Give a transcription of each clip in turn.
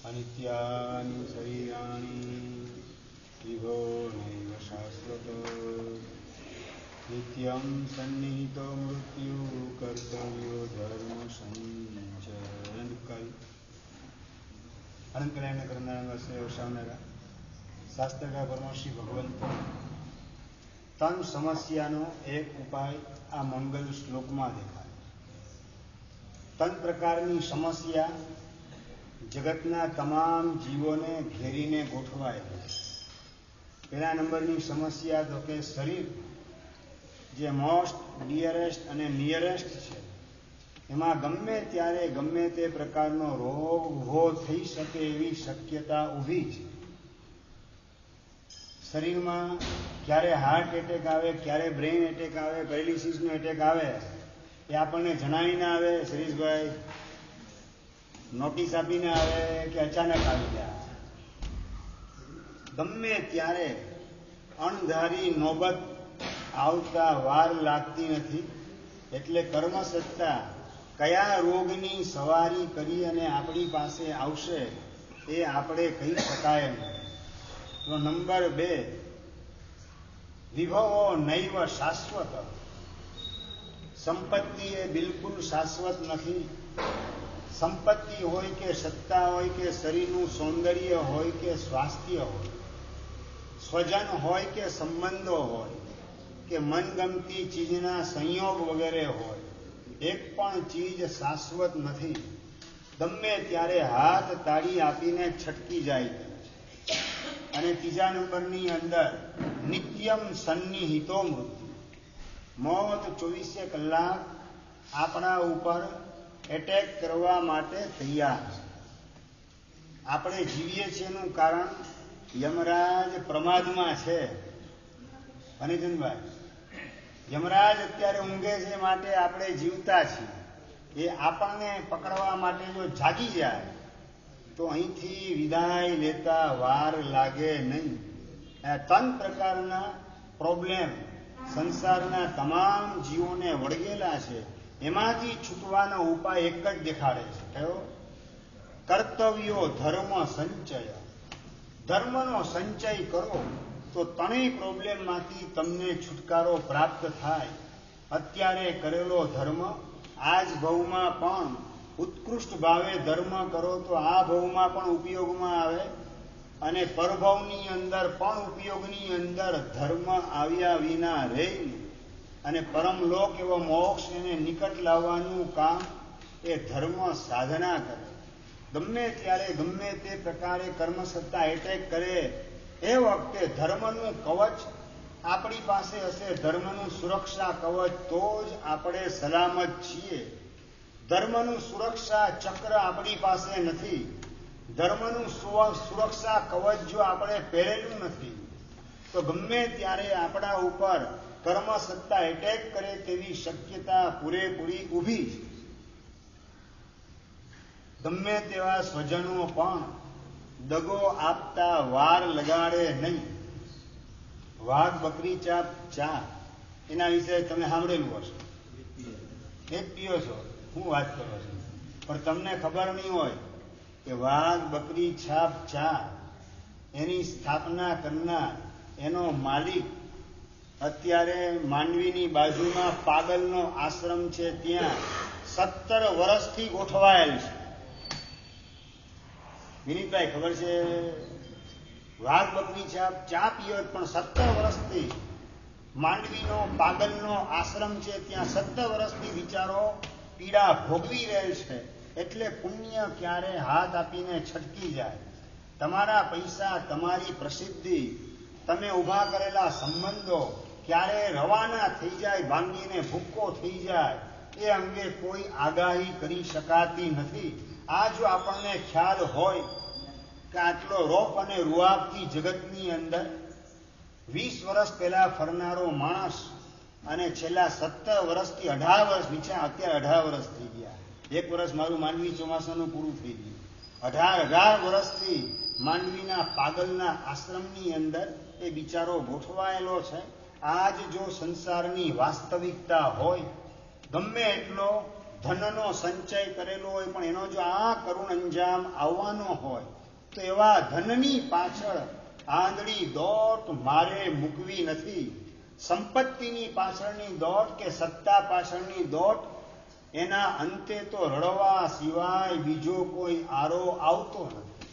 अनित्यानि शरीराणि विभो नैव शाश्वत नित्यं सन्निहितो मृत्यु कर्तव्यो धर्म संचयन कल अनंत कल्याण करनारा सेवा सावनारा शास्त्रकार ब्रह्मश्री भगवंत तन समस्यानो एक उपाय आ मंगल श्लोक में देखाय। तन प्रकारनी समस्या जगतना तमाम जीवोने घेरीने गोठवायेली छे। पहला नंबरनी समस्या तो के शरीर जे मोस्ट डियरेस्ट अने नियरेस्ट छे एमां गमे त्यारे गमे ते प्रकारनो रोग उभो थई शके एवी शक्यता ऊभी छे। शरीर में क्यारे हार्ट एटेक आवे, क्यारे ब्रेन एटेक आवे, पेरालिसिस नो एटेक आवे ए आपने जणावी ना आवे शिरीषभाई, नोटिस आपीने आवे कि अचानक आवी जाए। गमे त्यारे अणधारी नोबत आवता वार लागती नथी। एटले कर्मसत्ता कया रोगनी सवारी करी अने आपणी पासे आवशे ए आपणे कही शकाय नहीं। तो नंबर 2, विभवो नैव शाश्वत। संपत्ति ए बिल्कुल शाश्वत नहीं। संपत्ति होय के सत्ता होय के शरीरનું सौंदर्य होय के स्वास्थ्य होय, स्वजन होय के संबंधो होय के मनगमती चीजना संयोग वगैरह होय, एक पण चीज शाश्वत नहीं। गमे त्यारे हाथ ताड़ी आपीने छटकी जाय। અને ત્રીજા નંબરની અંદર નિત્યમ સન્નિહિતો મૃત્યુ। મોત 24 કલાક આપણા ઉપર એટેક કરવા માટે તૈયાર છે। આપણે જીવીએ છીએ એનું કારણ યમરાજ પ્રમાદમાં છે। અનિજનભાઈ, યમરાજ અત્યારે ઊંઘે છે માટે આપણે જીવતા છીએ। એ આપણને પકડવા માટે જો જાગી જાય तो અહીંથી વિદાય લેતા વાર લાગે નહીં। તન પ્રકારના પ્રોબ્લેમ સંસારના તમામ જીવોને વળગેલા છે, એમાંથી છૂટવાનો ઉપાય એક જ દેખાડે છે। કયો? કર્તવ્યો ધર્મ સંચય। ધર્મનો સંચય કરો તો ત્રણેય પ્રોબ્લેમમાંથી તમને છુટકારો પ્રાપ્ત થાય। અત્યારે કરેલો ધર્મ આજ ભવમાં પણ उत्कृष्ट भावे धर्म करो तो आ भव में पण उपयोग में आवे अने परभवनी अंदर पण उपयोगनी अंदर धर्म आव्या विना रहे अने परम लोक एवं मोक्ष ने निकट लाववानुं काम ए धर्म साधना करे। गमे त्यारे गमे ते प्रकारे कर्मसत्ता एटेक करे ए वखते धर्मनुं कवच आपणी पासे हशे। धर्मनुं सुरक्षा कवच तो ज आपणे सलामत छीए। धर्मनु सुरक्षा चक्र अपनी पासे नहीं। धर्मनु सुरक्षा कवच जो आपणे पहेरेलुं नहीं तो गमे त्यारे आपणा उपर कर्म सत्ता एटेक करे तेवी शक्यता पूरेपूरी ऊभी। गमे तेवा स्वजनो पण दगो आपता वार लगाड़े नहीं। वाघ बकरी चाप चा एना विषय तमे सांभळेलुं हशे। एक पीओ छो હું વાત કરું છું, પણ તમને ખબર નહીં હોય કે વાઘ બકરી છાપ ચા એની સ્થાપના કરનાર એનો માલિક અત્યારે માંડવીની બાજુમાં પાગલનો આશ્રમ છે ત્યાં 17 વર્ષથી ગોઠવાયેલ છે। વિનીતભાઈ ખબર છે? વાઘ બકરી છાપ ચા પીઓ પણ 17 વર્ષથી માંડવીનો પાગલનો આશ્રમ છે ત્યાં 17 વર્ષથી વિચારો पीड़ा भोगवी रहे छे। एटले पुण्य क्यारे हाथ आपीने छटकी जाए। तमारा पैसा, तमारी प्रसिद्धि, तमे उभा करेला संबंधो क्यारे रवाना थई जाए, भांगीने भूक्को थई जाए ए अंगे कोई आगाही करी शकाती नथी। आ जो आपणे ख्याल होय के आटलो रोप अने रुआबथी जगतनी अंदर 20 वर्ष पहेला फरनारो माणस અને છેલ્લા 17 વર્ષથી 18 વર્ષ નીચે અત્યારે 18 વર્ષ થઈ ગયા। એક વર્ષ મારું માંડવી ચોમાસાનું પૂરું થઈ ગયું। 18 વર્ષથી માંડવીના પાગલના આશ્રમની અંદર એ બિચારો ગોઠવાયેલો છે। આજ જો સંસારની વાસ્તવિકતા હોય, ગમે એટલો ધનનો સંચય કરેલો હોય, પણ એનો જો આ કરુણ અંજામ આવવાનો હોય તો એવા ધનની પાછળ આંધળી દોટ મારે મૂકવી નથી. સંપત્તિની પાછળની દોટ કે સત્તા પાછળની દોટ, એના અંતે તો રડવા સિવાય બીજો કોઈ આરો આવતો નથી.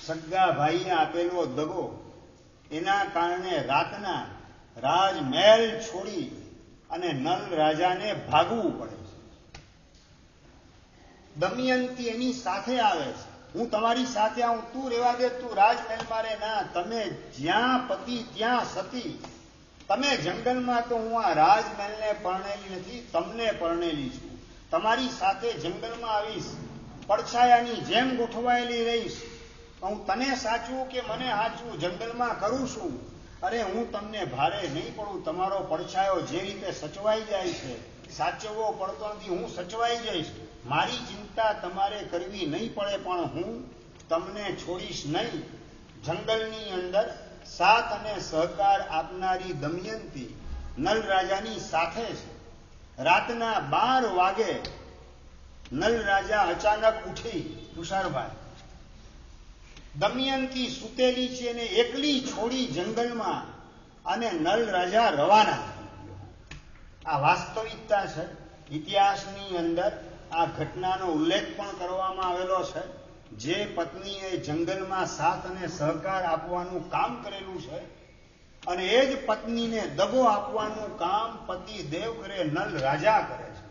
સગા ભાઈએ આપેલો દગો, એના કારણે રાતના રાજમહેલ છોડી અને નલ રાજાને ભાગવું પડે છે. દમયંતી એની સાથે આવે છે, હું તમારી સાથે આવું, તું રેવા દે, તું રાજમહેલમાં રે. ના, તમે જ્યાં પતિ ત્યાં સતી. તમે જંગલમાં, તો હું આ રાજમહેલને પરણેલી નથી, તમને પરણેલી છું. તમારી સાથે જંગલમાં આવીશ, પડછાયાની જેમ ગોઠવાયેલી રહીશ. હું તને સાચું કે મને સાચું જંગલમાં કરું છું. અરે, હું તમને ભારે નહીં પડું. તમારો પડછાયો જે રીતે સચવાઈ જાય છે, સાચવવો પડતો નથી, હું સચવાઈ જઈશ. મારી ચિંતા તમારે કરવી નહીં પડે, પણ હું તમને છોડીશ નહીં. જંગલની અંદર સાથ અને સહકાર આપનારી દમયંતી નલ રાજાની સાથે છે. રાતના 12 વાગે નલ રાજા અચાનક ઉઠી. તુષારભાઈ, દમયંતી સૂતેલી છે ને એકલી છોડી જંગલમાં, અને નલ રાજા રવાના. આ વાસ્તવિકતા છે. ઇતિહાસની અંદર આ ઘટનાનો ઉલ્લેખ પણ કરવામાં આવેલો છે. જે પત્નીએ જંગલમાં સાથ અને સહકાર આપવાનું કામ કરેલું છે, અને એ જ પત્નીને દગો આપવાનું કામ પતિ દેવ કરે, નલ રાજા કરે છે.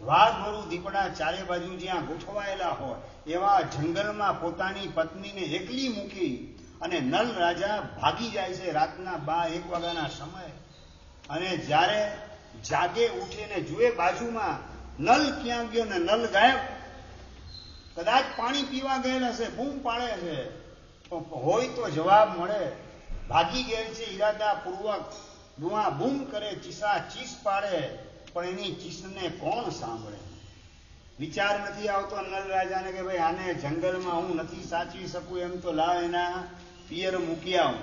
વાઘવરુ દીપડા ચારે બાજુ જ્યાં ગોઠવાયેલા હોય એવા જંગલમાં પોતાની પત્નીને એકલી મૂકી અને નલ રાજા ભાગી જાય છે રાતના 1 વાગ્યાના સમયે. અને જ્યારે જાગે ઉઠીને જુએ બાજુમાં, નલ ક્યાં ગયો ને નલ ગાયબ. કદાચ પાણી પીવા ગયેલ હશે, બૂમ પાડે છે, હોય તો જવાબ મળે. ભાગી ગયેલ છે ઈરાદાપૂર્વક, બૂમ કરે, ચીસા ચીસ પાડે, પણ એની ચીસને કોણ સાંભળે? વિચાર નથી આવતો નલ રાજાને કે ભાઈ આને જંગલમાં હું નથી સાચવી શકું, એમ તો લાવ એના પિયર મૂકી આવું,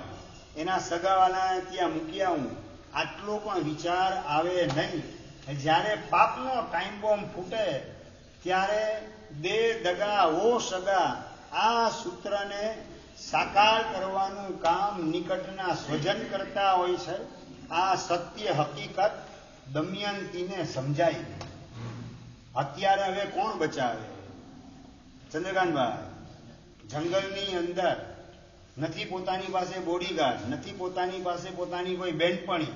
એના સગાવાલાને ત્યાં મૂકી આવું. આટલો પણ વિચાર આવે નહીં. જ્યારે પાપનો ટાઈમ બોમ્બ ફૂટે ત્યારે દે દગા ઓ સગા, આ સૂત્રને સાકાર કરવાનું કામ નિકટના સ્વજન કરતા હોય છે. આ સત્ય હકીકત દમયંતીને સમજાય. અત્યારે હવે કોણ બચાવે? ચંદ્રકાંતભાઈ, જંગલની અંદર નથી પોતાની પાસે બોડીગાર્ડ, નથી પોતાની પાસે પોતાની કોઈ બેનપણી,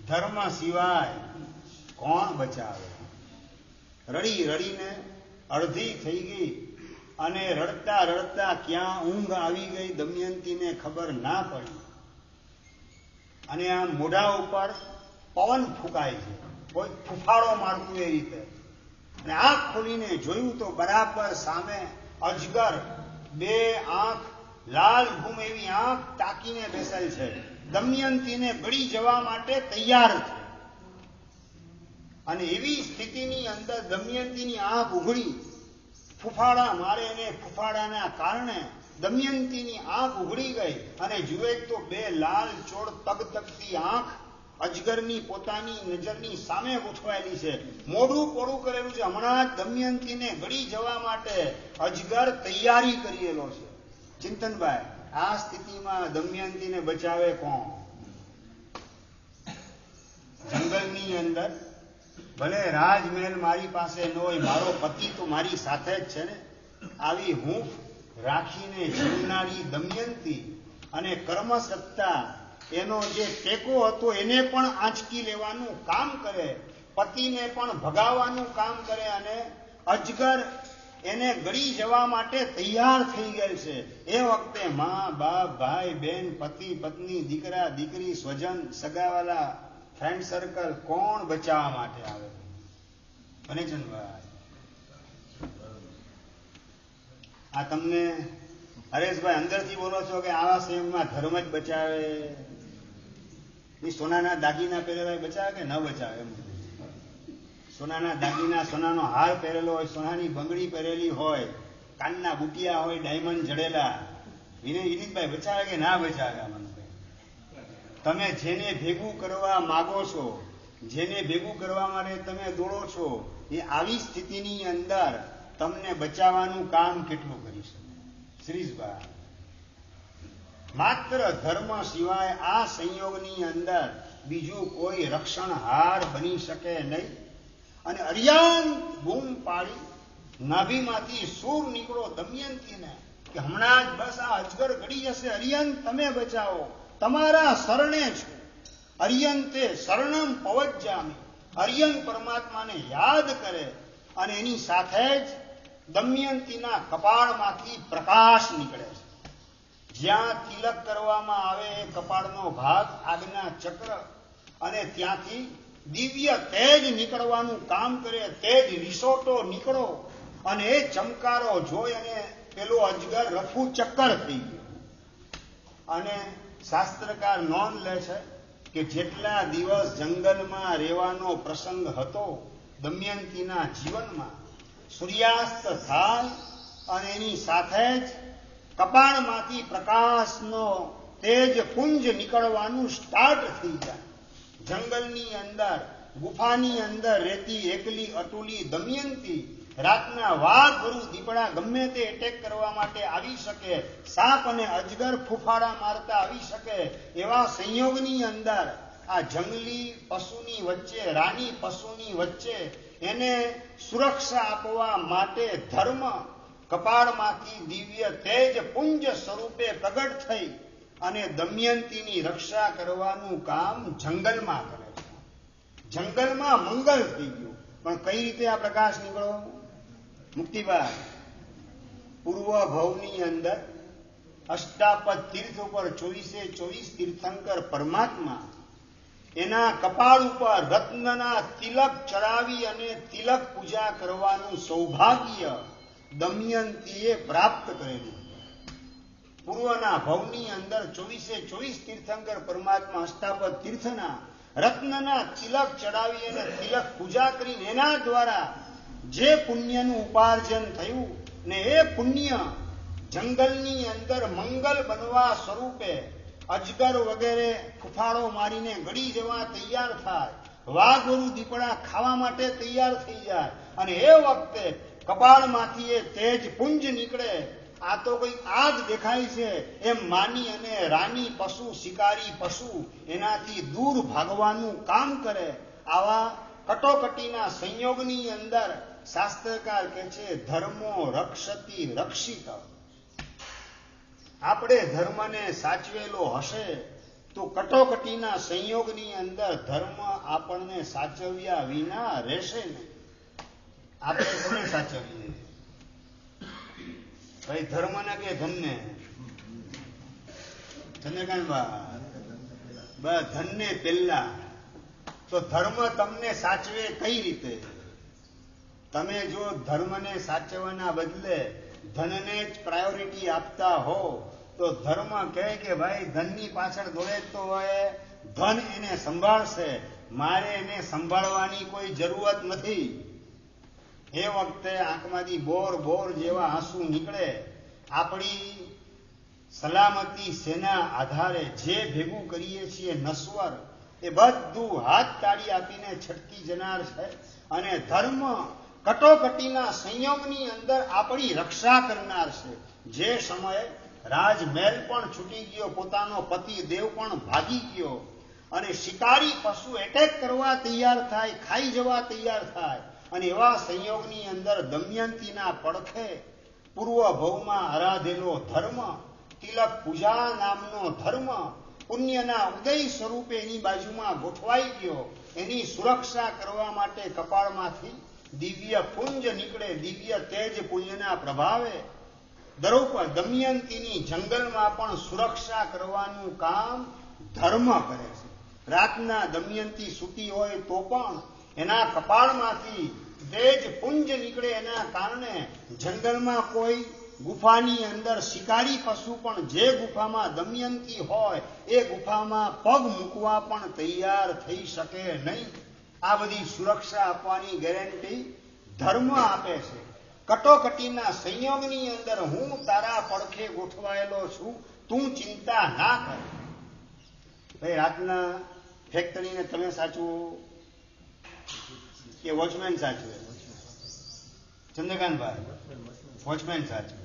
ધર્મ સિવાય કોણ બચાવે? રડી રડીને અડધી થઈ ગઈ, અને રડતા રડતા ક્યાં ઊંઘ આવી ગઈ દમયંતીને ખબર ના પડી. અને આ મોઢા ઉપર પવન ફૂંકાય છે, કોઈ ફૂફાડો મારતું એ રીતે. અને આંખ ખોલીને જોયું તો બરાબર સામે અજગર, 2 આંખ, લાલ ઘૂમ એવી આંખ તાકીને બેસેલ છે. દમયંતીને ગળી જવા માટે તૈયાર છે. અને એવી સ્થિતિની અંદર દમયંતીની આંખ ઉઘડી, ફૂફાડા મારે, અને ફૂફાડાના કારણે દમયંતીની આંખ ઉઘડી ગઈ, અને જુએ તો 2 લાલ ચોળ તગતગતી આંખ અજગરની પોતાની નજરની સામે ગોઠવાયેલી છે. મોઢું પોળું કરેલું છે. હમણાં જ દમયંતીને ગળી જવા માટે અજગર તૈયારી કરેલો છે. ચિંતનભાઈ, આ સ્થિતિમાં દમયંતીને બચાવે કોણ? જંગલની અંદર ભલે રાજમહેલ મારી પાસે ન હોય, મારો પતિ તો મારી સાથે જ છે ને. આવી હૂંફ રાખીને જીવનારી દમયંતી અને કર્મસત્તા, એનો જે ટેકો હતો એને પણ આંચકી લેવાનું કામ કરે, પતિને પણ ભગાવવાનું કામ કરે, અને અજગર એને ગળી જવા માટે તૈયાર થઈ ગયેલ છે. એ વખતે મા, બાપ, ભાઈ, બહેન, પતિ, પત્ની, દીકરા, દીકરી, સ્વજન, સગાવાલા, ફ્રેન્ડ સર્કલ, કોણ બચાવવા માટે આવે? ભનેચંદભાઈ, આ તમને હરેશભાઈ અંદરથી બોલો છો કે આવા સમયમાં ધર્મ જ બચાવે? એ સોનાના દાગીના પહેરેલા બચાવે કે ન બચાવે? એમ સોનાના દાગીના, સોનાનો હાર પહેરેલો હોય, સોનાની બંગડી પહેરેલી હોય, કાનના બુટિયા હોય, ડાયમંડ જડેલા, વિનીતભાઈ બચાવે કે ના બચાવે? તમે જેને ભેગું કરવા માગો છો, જેને ભેગું કરવા માટે તમે દોડો છો, એ આવી સ્થિતિની અંદર તમને બચાવવાનું કામ કેટલું કરી શકે? શ્રીજભાઈ, માત્ર ધર્મ સિવાય આ સંયોગની અંદર બીજું કોઈ રક્ષણહાર બની શકે નહીં. અને અરિયંત બૂમ પાડી નાભીમાંથી સૂર નીકળો દમયંતીને કે હમણાં જ બસ આ અજગર ગળી જશે, અરિયંત તમે બચાવો, તમારા શરણે છું. અરિયંતે શરણમ પવજ્જામી, અરિયંત પરમાત્માને યાદ કરે અને એની સાથે જ દમયંતીના કપાળમાંથી પ્રકાશ નીકળે છે. જ્યાં તિલક કરવામાં આવે એ કપાળનો ભાગ આજ્ઞા ચક્ર, અને ત્યાંથી દિવ્ય તેજ નીકળવાનું કામ કરે. તેજ રિસોટો નીકળો અને એ ચમકારો જોઈ અને પેલો અજગર રફુ ચક્કર થઈ ગયો. અને શાસ્ત્રકાર નોંધ લે છે કે જેટલા દિવસ જંગલમાં રહેવાનો પ્રસંગ હતો દમયંતીના જીવનમાં, સૂર્યાસ્ત થાય અને એની સાથે જ કપાળમાંથી પ્રકાશનો તેજ પુંજ નીકળવાનું સ્ટાર્ટ થઈ જાય. જંગલની અંદર, ગુફાની અંદર રહેતી એકલી અતુલી દમયંતી રાતના વાઘ વરુ દીપડા ગમે તે એટેક કરવા માટે આવી શકે, સાપ અને અજગર ફૂફાડા મારતા આવી શકે, એવા સંયોગની અંદર આ જંગલી પશુની વચ્ચે, રાની પશુની વચ્ચે એને સુરક્ષા આપવા માટે ધર્મ કપાળમાંથી દિવ્ય તેજ પુંજ સ્વરૂપે પ્રગટ થઈ અને દમયંતીની રક્ષા કરવાનું કામ જંગલમાં કરે છે. જંગલમાં મંગલ થઈ ગયું. પણ કઈ રીતે આ પ્રકાશ નીકળવો? મુક્તિભાઈ, પૂર્વ ભવની અંદર અષ્ટાપદ તીર્થ ઉપર 24 તીર્થંકર પરમાત્મા એના કપાળ ઉપર રત્નના તિલક ચડાવી અને તિલક પૂજા કરવાનું સૌભાગ્ય દમયંતીએ પ્રાપ્ત કરેલું. પૂર્વના ભવની અંદર 24 તીર્થંકર પરમાત્મા અષ્ટાપદ તીર્થના રત્નના તિલક ચડાવી અને તિલક પૂજા કરીને એના દ્વારા જે પુણ્યનું ઉપાર્જન થયું ને એ પુણ્ય જંગલની અંદર મંગલ બનવા સ્વરૂપે અજગર વગેરે ફૂફાડો મારીને ગળી જવા તૈયાર થાય, વાઘવરુ દીપડા ખાવા માટે તૈયાર થઈ જાય, અને એ વખતે કપાળમાંથી એ તેજ પુંજ નીકળે. આ તો કઈ આગ દેખાય છે એમ માની અને રાની પશુ, શિકારી પશુ એનાથી દૂર ભાગવાનું કામ કરે. આવા કટોકટીના સંયોગની અંદર શાસ્ત્રકાર કહે છે ધર્મો રક્ષતી રક્ષિત. આપણે ધર્મને સાચવેલો હશે તો કટોકટીના સંયોગની અંદર ધર્મ આપણને સાચવ્યા વિના રહેશે નહીં. આપણે કોને સાચવીએ ભાઈ, ધર્મને કે ધનને? ચંદ્રકાંતભાઈ, ધનને પેલા. તો ધર્મ તમને સાચવે કઈ રીતે? તમે જો ધર્મને સાચવવાના બદલે ધનને જ પ્રાયોરિટી આપતા હો તો ધર્મ કહે કે ભાઈ ધનની પાછળ દોડે તો હોય, ધન એને સંભાળશે, મારે એને સંભાળવાની કોઈ જરૂરત નથી. એ વખતે આંખમાંથી બોર બોર જેવા આંસુ નીકળે. આપણી સલામતી સેના આધારે જે ભેગું કરીએ છીએ નશ્વર, એ બધું હાથ તાળી આપીને છટકી જનાર છે. અને ધર્મ કટોકટીના સંયોગની અંદર આપણી રક્ષા કરનાર છે. જે સમયે રાજમહેલ પણ છૂટી ગયો, પોતાનો પતિ દેવ પણ ભાગી ગયો અને શિકારી પશુ એટેક કરવા તૈયાર થાય, ખાઈ જવા તૈયાર થાય, અને એવા સંયોગની અંદર દમયંતીના પડખે પૂર્વ ભવમાં આરાધેલો ધર્મ, તિલક પૂજા નામનો ધર્મ પુણ્યના ઉદય સ્વરૂપે એની બાજુમાં ગોઠવાઈ ગયો. એની સુરક્ષા કરવા માટે કપાળમાંથી દિવ્ય પુંજ નીકળે. દિવ્ય તેજ પુંજના પ્રભાવે દમયંતીની જંગલમાં પણ સુરક્ષા કરવાનું કામ ધર્મ કરે છે. રાતના દમયંતી સૂતી હોય તો પણ એના કપાળમાંથી તેજ પુંજ નીકળે. એના કારણે જંગલમાં કોઈ ગુફાની અંદર શિકારી પશુ પણ જે ગુફામાં દમયંતી હોય એ ગુફામાં પગ મૂકવા પણ તૈયાર થઈ શકે નહીં. આ બધી સુરક્ષા આપવાની ગેરંટી ધર્મ આપે છે. કટોકટીના સંયોગની અંદર હું તારા પડખે ગોઠવાયેલો છું, તું ચિંતા ના કર. ભાઈ રાતના ફેક્ટરીને તમે સાચવો કે વોચમેન સાચવે? ચંદ્રકાંતભાઈ, વોચમેન સાચવે.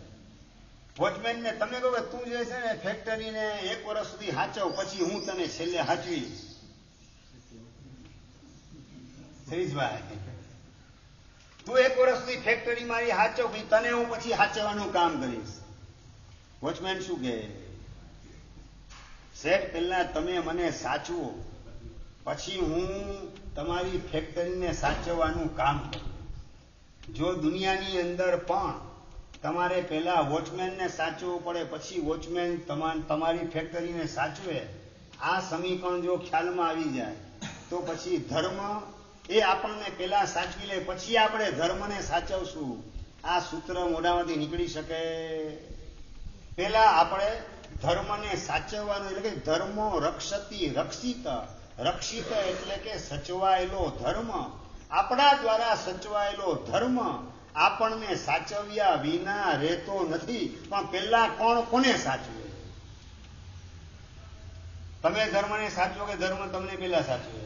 વોચમેનને તમે કહો કે તું જે છે ને ફેક્ટરીને 1 વર્ષ સુધી સાચવ, પછી હું તને છેલ્લે સાચવીશ. શરીશભાઈ, તું 1 વર્ષ સુધી ફેક્ટરી મારી સાચવ, પછી તને હું પછી સાચવવાનું કામ કરીશ. વોચમેન શું કહે? સેટ પહેલા તમે મને સાચવો, પછી હું તમારી ફેક્ટરીને સાચવવાનું કામ કરું. જો દુનિયાની અંદર પણ તમારે પહેલા વોચમેનને સાચવવું પડે, પછી વોચમેન તમારી ફેક્ટરીને સાચવે, આ સમીકરણ જો ખ્યાલમાં આવી જાય તો પછી ધર્મ એ આપણને પહેલા સાચવી લે, પછી આપણે ધર્મને સાચવશું. આ સૂત્ર મોઢામાંથી નીકળી શકે? પહેલા આપણે ધર્મને સાચવવાનું, એટલે કે ધર્મો રક્ષતી રક્ષિત. રક્ષિત એટલે કે સચવાયેલો ધર્મ. આપણા દ્વારા સચવાયેલો ધર્મ આપણને સાચવ્યા વિના રહેતો નથી. પણ પહેલા કોને સાચવે? તમે ધર્મને સાચવો કે ધર્મ તમને પહેલા સાચવે?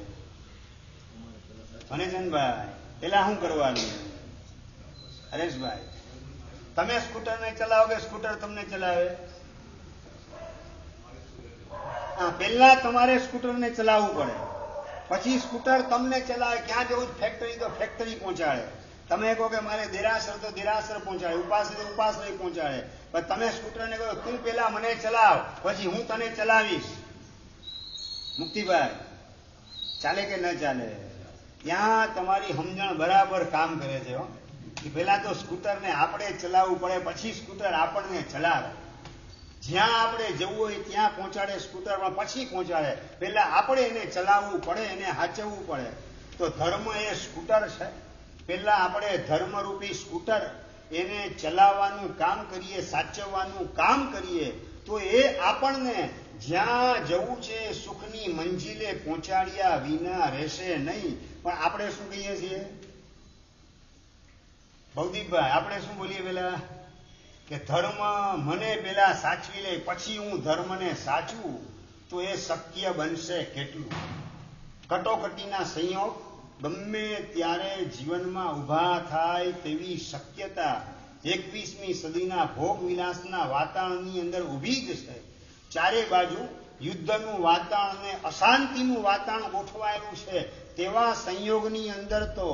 અને ચંદભાઈ, પેલા શું કરવાનું? હરેશભાઈ, તમે સ્કૂટરને ચલાવો કે સ્કૂટર તમને ચલાવે? પહેલા તમારે સ્કૂટરને ચલાવવું પડે, પછી સ્કૂટર તમને ચલાવે. ક્યાં જવું? ફેક્ટરી તો ફેક્ટરી પહોંચાડે. તમે કહો કે મારે દેરાસર તો દેરાસર પહોંચાડે, ઉપાશ્રય ઉપાશ્રય પહોંચાડે. પણ તમે સ્કૂટરને કહો તું પેલા મને ચલાવ, પછી હું તને ચલાવીશ. મુક્તિભાઈ, ચાલે કે ન ચાલે? ત્યાં તમારી સમજણ બરાબર કામ કરે છે. કે પેલા તો સ્કૂટરને આપણે ચલાવવું પડે, પછી સ્કૂટર આપણને ચલાવે. જ્યાં આપણે જવું હોય ત્યાં પહોંચાડે સ્કૂટરમાં, પછી પહોંચાડે. પેલા આપણે એને ચલાવવું પડે, એને સાચવવું પડે. તો ધર્મ એ સ્કૂટર છે. પેલા આપણે ધર્મરૂપી સ્કૂટર એને ચલાવવાનું કામ કરીએ, સાચવવાનું કામ કરીએ, તો એ આપણને જ્યાં જવું છે સુખની મંજિલે પહોંચાડ્યા વિના રહેશે નહીં. પણ આપણે શું કહીએ છીએ ભવદીપભાઈ? આપણે શું બોલીએ પેલા? કે ધર્મ મને પેલા સાચવી લે, પછી હું ધર્મને સાચવું. તો એ શક્ય બનશે કેટલું? કટોકટીના સંયોગ ગમે ત્યારે જીવનમાં ઊભા થાય તેવી શક્યતા 21મી સદીના ભોગ વિલાસના વાતાવરણની અંદર ઊભી જ છે. ચારે બાજુ યુદ્ધનું વાતાવરણ અને અશાંતિનું વાતાવરણ ગોઠવાયેલું છે. તેવા સંયોગની અંદર તો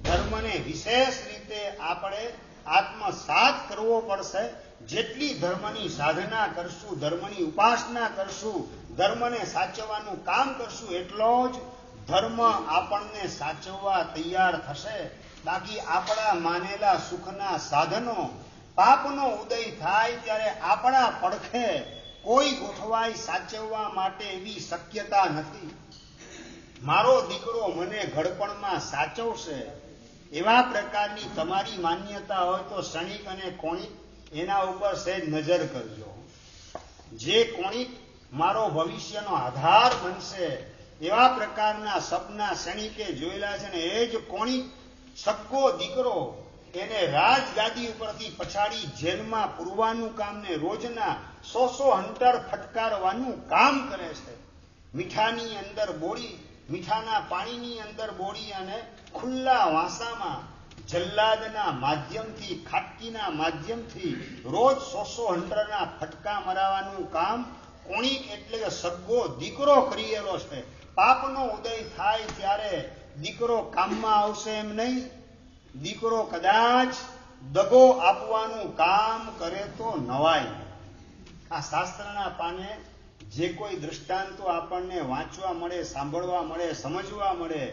ધર્મને વિશેષ રીતે આપણે આત્મસાત કરવો પડશે. જેટલી ધર્મની સાધના કરશું, ધર્મની ઉપાસના કરશું, ધર્મને સાચવવાનું કામ કરશું, એટલો જ ધર્મ આપણને સાચવવા તૈયાર થશે. બાકી આપણા માનેલા સુખના સાધનો પાપનો ઉદય થાય ત્યારે આપણા પડખે કોઈ ગોઠવાઈ સાચવવા માટે એવી શક્યતા નથી. મારો દીકરો મને ઘડપણમાં સાચવશે, એવા પ્રકારની તમારી માન્યતા હોય તો ક્ષણિક અને કોણિક એના ઉપર સહેજ નજર કરજો. જે કોણિક મારો ભવિષ્યનો આધાર બનશે એવા પ્રકારના સપના ક્ષણિકે જોયેલા છે ને, એ જ કોણિક સક્કો દીકરો એને રાજગાદી ઉપરથી પછાડી જેલમાં પૂરવાનું કામ ને રોજના 100 હંટર ફટકારવાનું કામ કરે છે. મીઠાની અંદર બોળી, મીઠાના પાણીની અંદર બોળી અને ખુલ્લા વાસામાં જલ્લાદના માધ્યમથી, ખાટકીના માધ્યમથી રોજ 100 હંટરના ફટકા મરાવાનું કામ કોણિક એટલે કે સગ્ગો દીકરો કરેલો છે. પાપનો ઉદય થાય ત્યારે દીકરો કામમાં આવશે એમ નહીં. દીકરો કદાચ દગો આપવાનું કામ કરે તો નવાય. આ શાસ્ત્રના પાને જે કોઈ દ્રષ્ટાંતો આપણને વાંચવા મળે, સાંભળવા મળે, સમજવા મળે,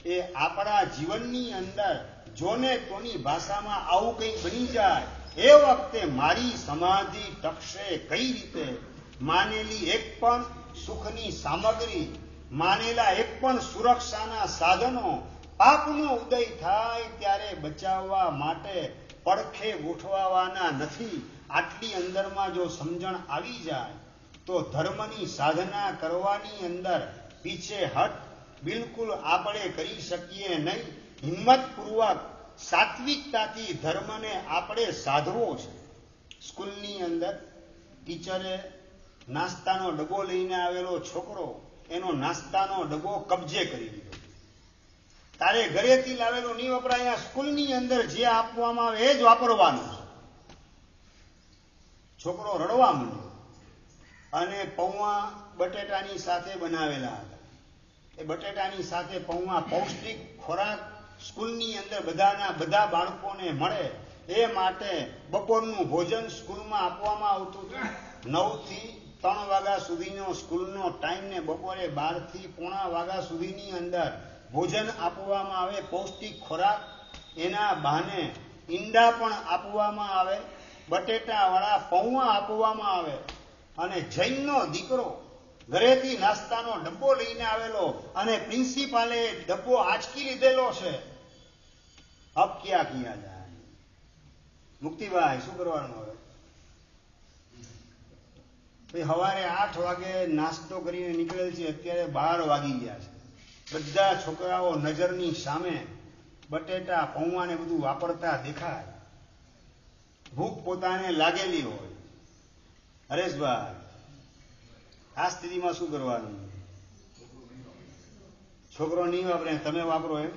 એ આપણા જીવનની અંદર જોને તોની ભાષામાં આવું કંઈ બની જાય એ વખતે મારી સમાધિ ટકશે કઈ રીતે? માનેલી એક પણ સુખની સામગ્રી, માનેલા એક પણ સુરક્ષાના સાધનો પાપનો ઉદય થાય ત્યારે બચાવવા માટે પડખે ગોઠવાવાના નથી. આટલી અંદરમાં જો સમજણ આવી જાય તો ધર્મની સાધના કરવાની અંદર પીછેહટ બિલકુલ આપણે કરી શકીએ નહીં. હિંમતપૂર્વક સાત્વિકતાથી ધર્મને આપણે સાધવો છે. સ્કૂલની અંદર ટીચરે નાસ્તાનો ડબ્બો લઈને આવેલો છોકરો એનો નાસ્તાનો ડબ્બો કબજે કરી લીધો. તારે ઘરેથી લાવેલો નહીં વપરાય, અહીંયા સ્કૂલની અંદર જે આપવામાં આવે એ જ વાપરવાનું છે. છોકરો રડવા માંડ્યો અને પૌવા બટેટાની સાથે બનાવેલા હતા. એ બટેટાની સાથે પૌવા પૌષ્ટિક ખોરાક સ્કૂલની અંદર બધા બાળકોને મળે એ માટે બપોરનું ભોજન સ્કૂલમાં આપવામાં આવતું હતું. 9 થી 3 વાગ્યા સુધીનો સ્કૂલનો ટાઈમ ને બપોરે 12 થી પોણા વાગ્યા સુધીની અંદર ભોજન આપવામાં આવે, પૌષ્ટિક ખોરાક. એના બહાને ઈંડા પણ આપવામાં આવે, બટેટાવાળા પૌવા આપવામાં આવે. અને જૈનનો દીકરો ઘરેથી નાસ્તાનો ડબ્બો લઈને આવેલો અને પ્રિન્સિપાલે ડબ્બો આંચકી લીધેલો છે. અબ ક્યાં કિયા જાય? મુક્તિભાઈ શું કરવાનું હવે? સવારે 8 વાગે નાસ્તો કરીને નીકળેલ છે, અત્યારે 12 વાગી ગયા છે. બધા છોકરાઓ નજરની સામે બટેટા પૌવા ને બધું વાપરતા દેખાય. ભૂખ પોતાને લાગેલી હોય. હરેશભાઈ, આ સ્થિતિમાં શું કરવાનું? છોકરો નહીં વાપરે તમે વાપરો એમ?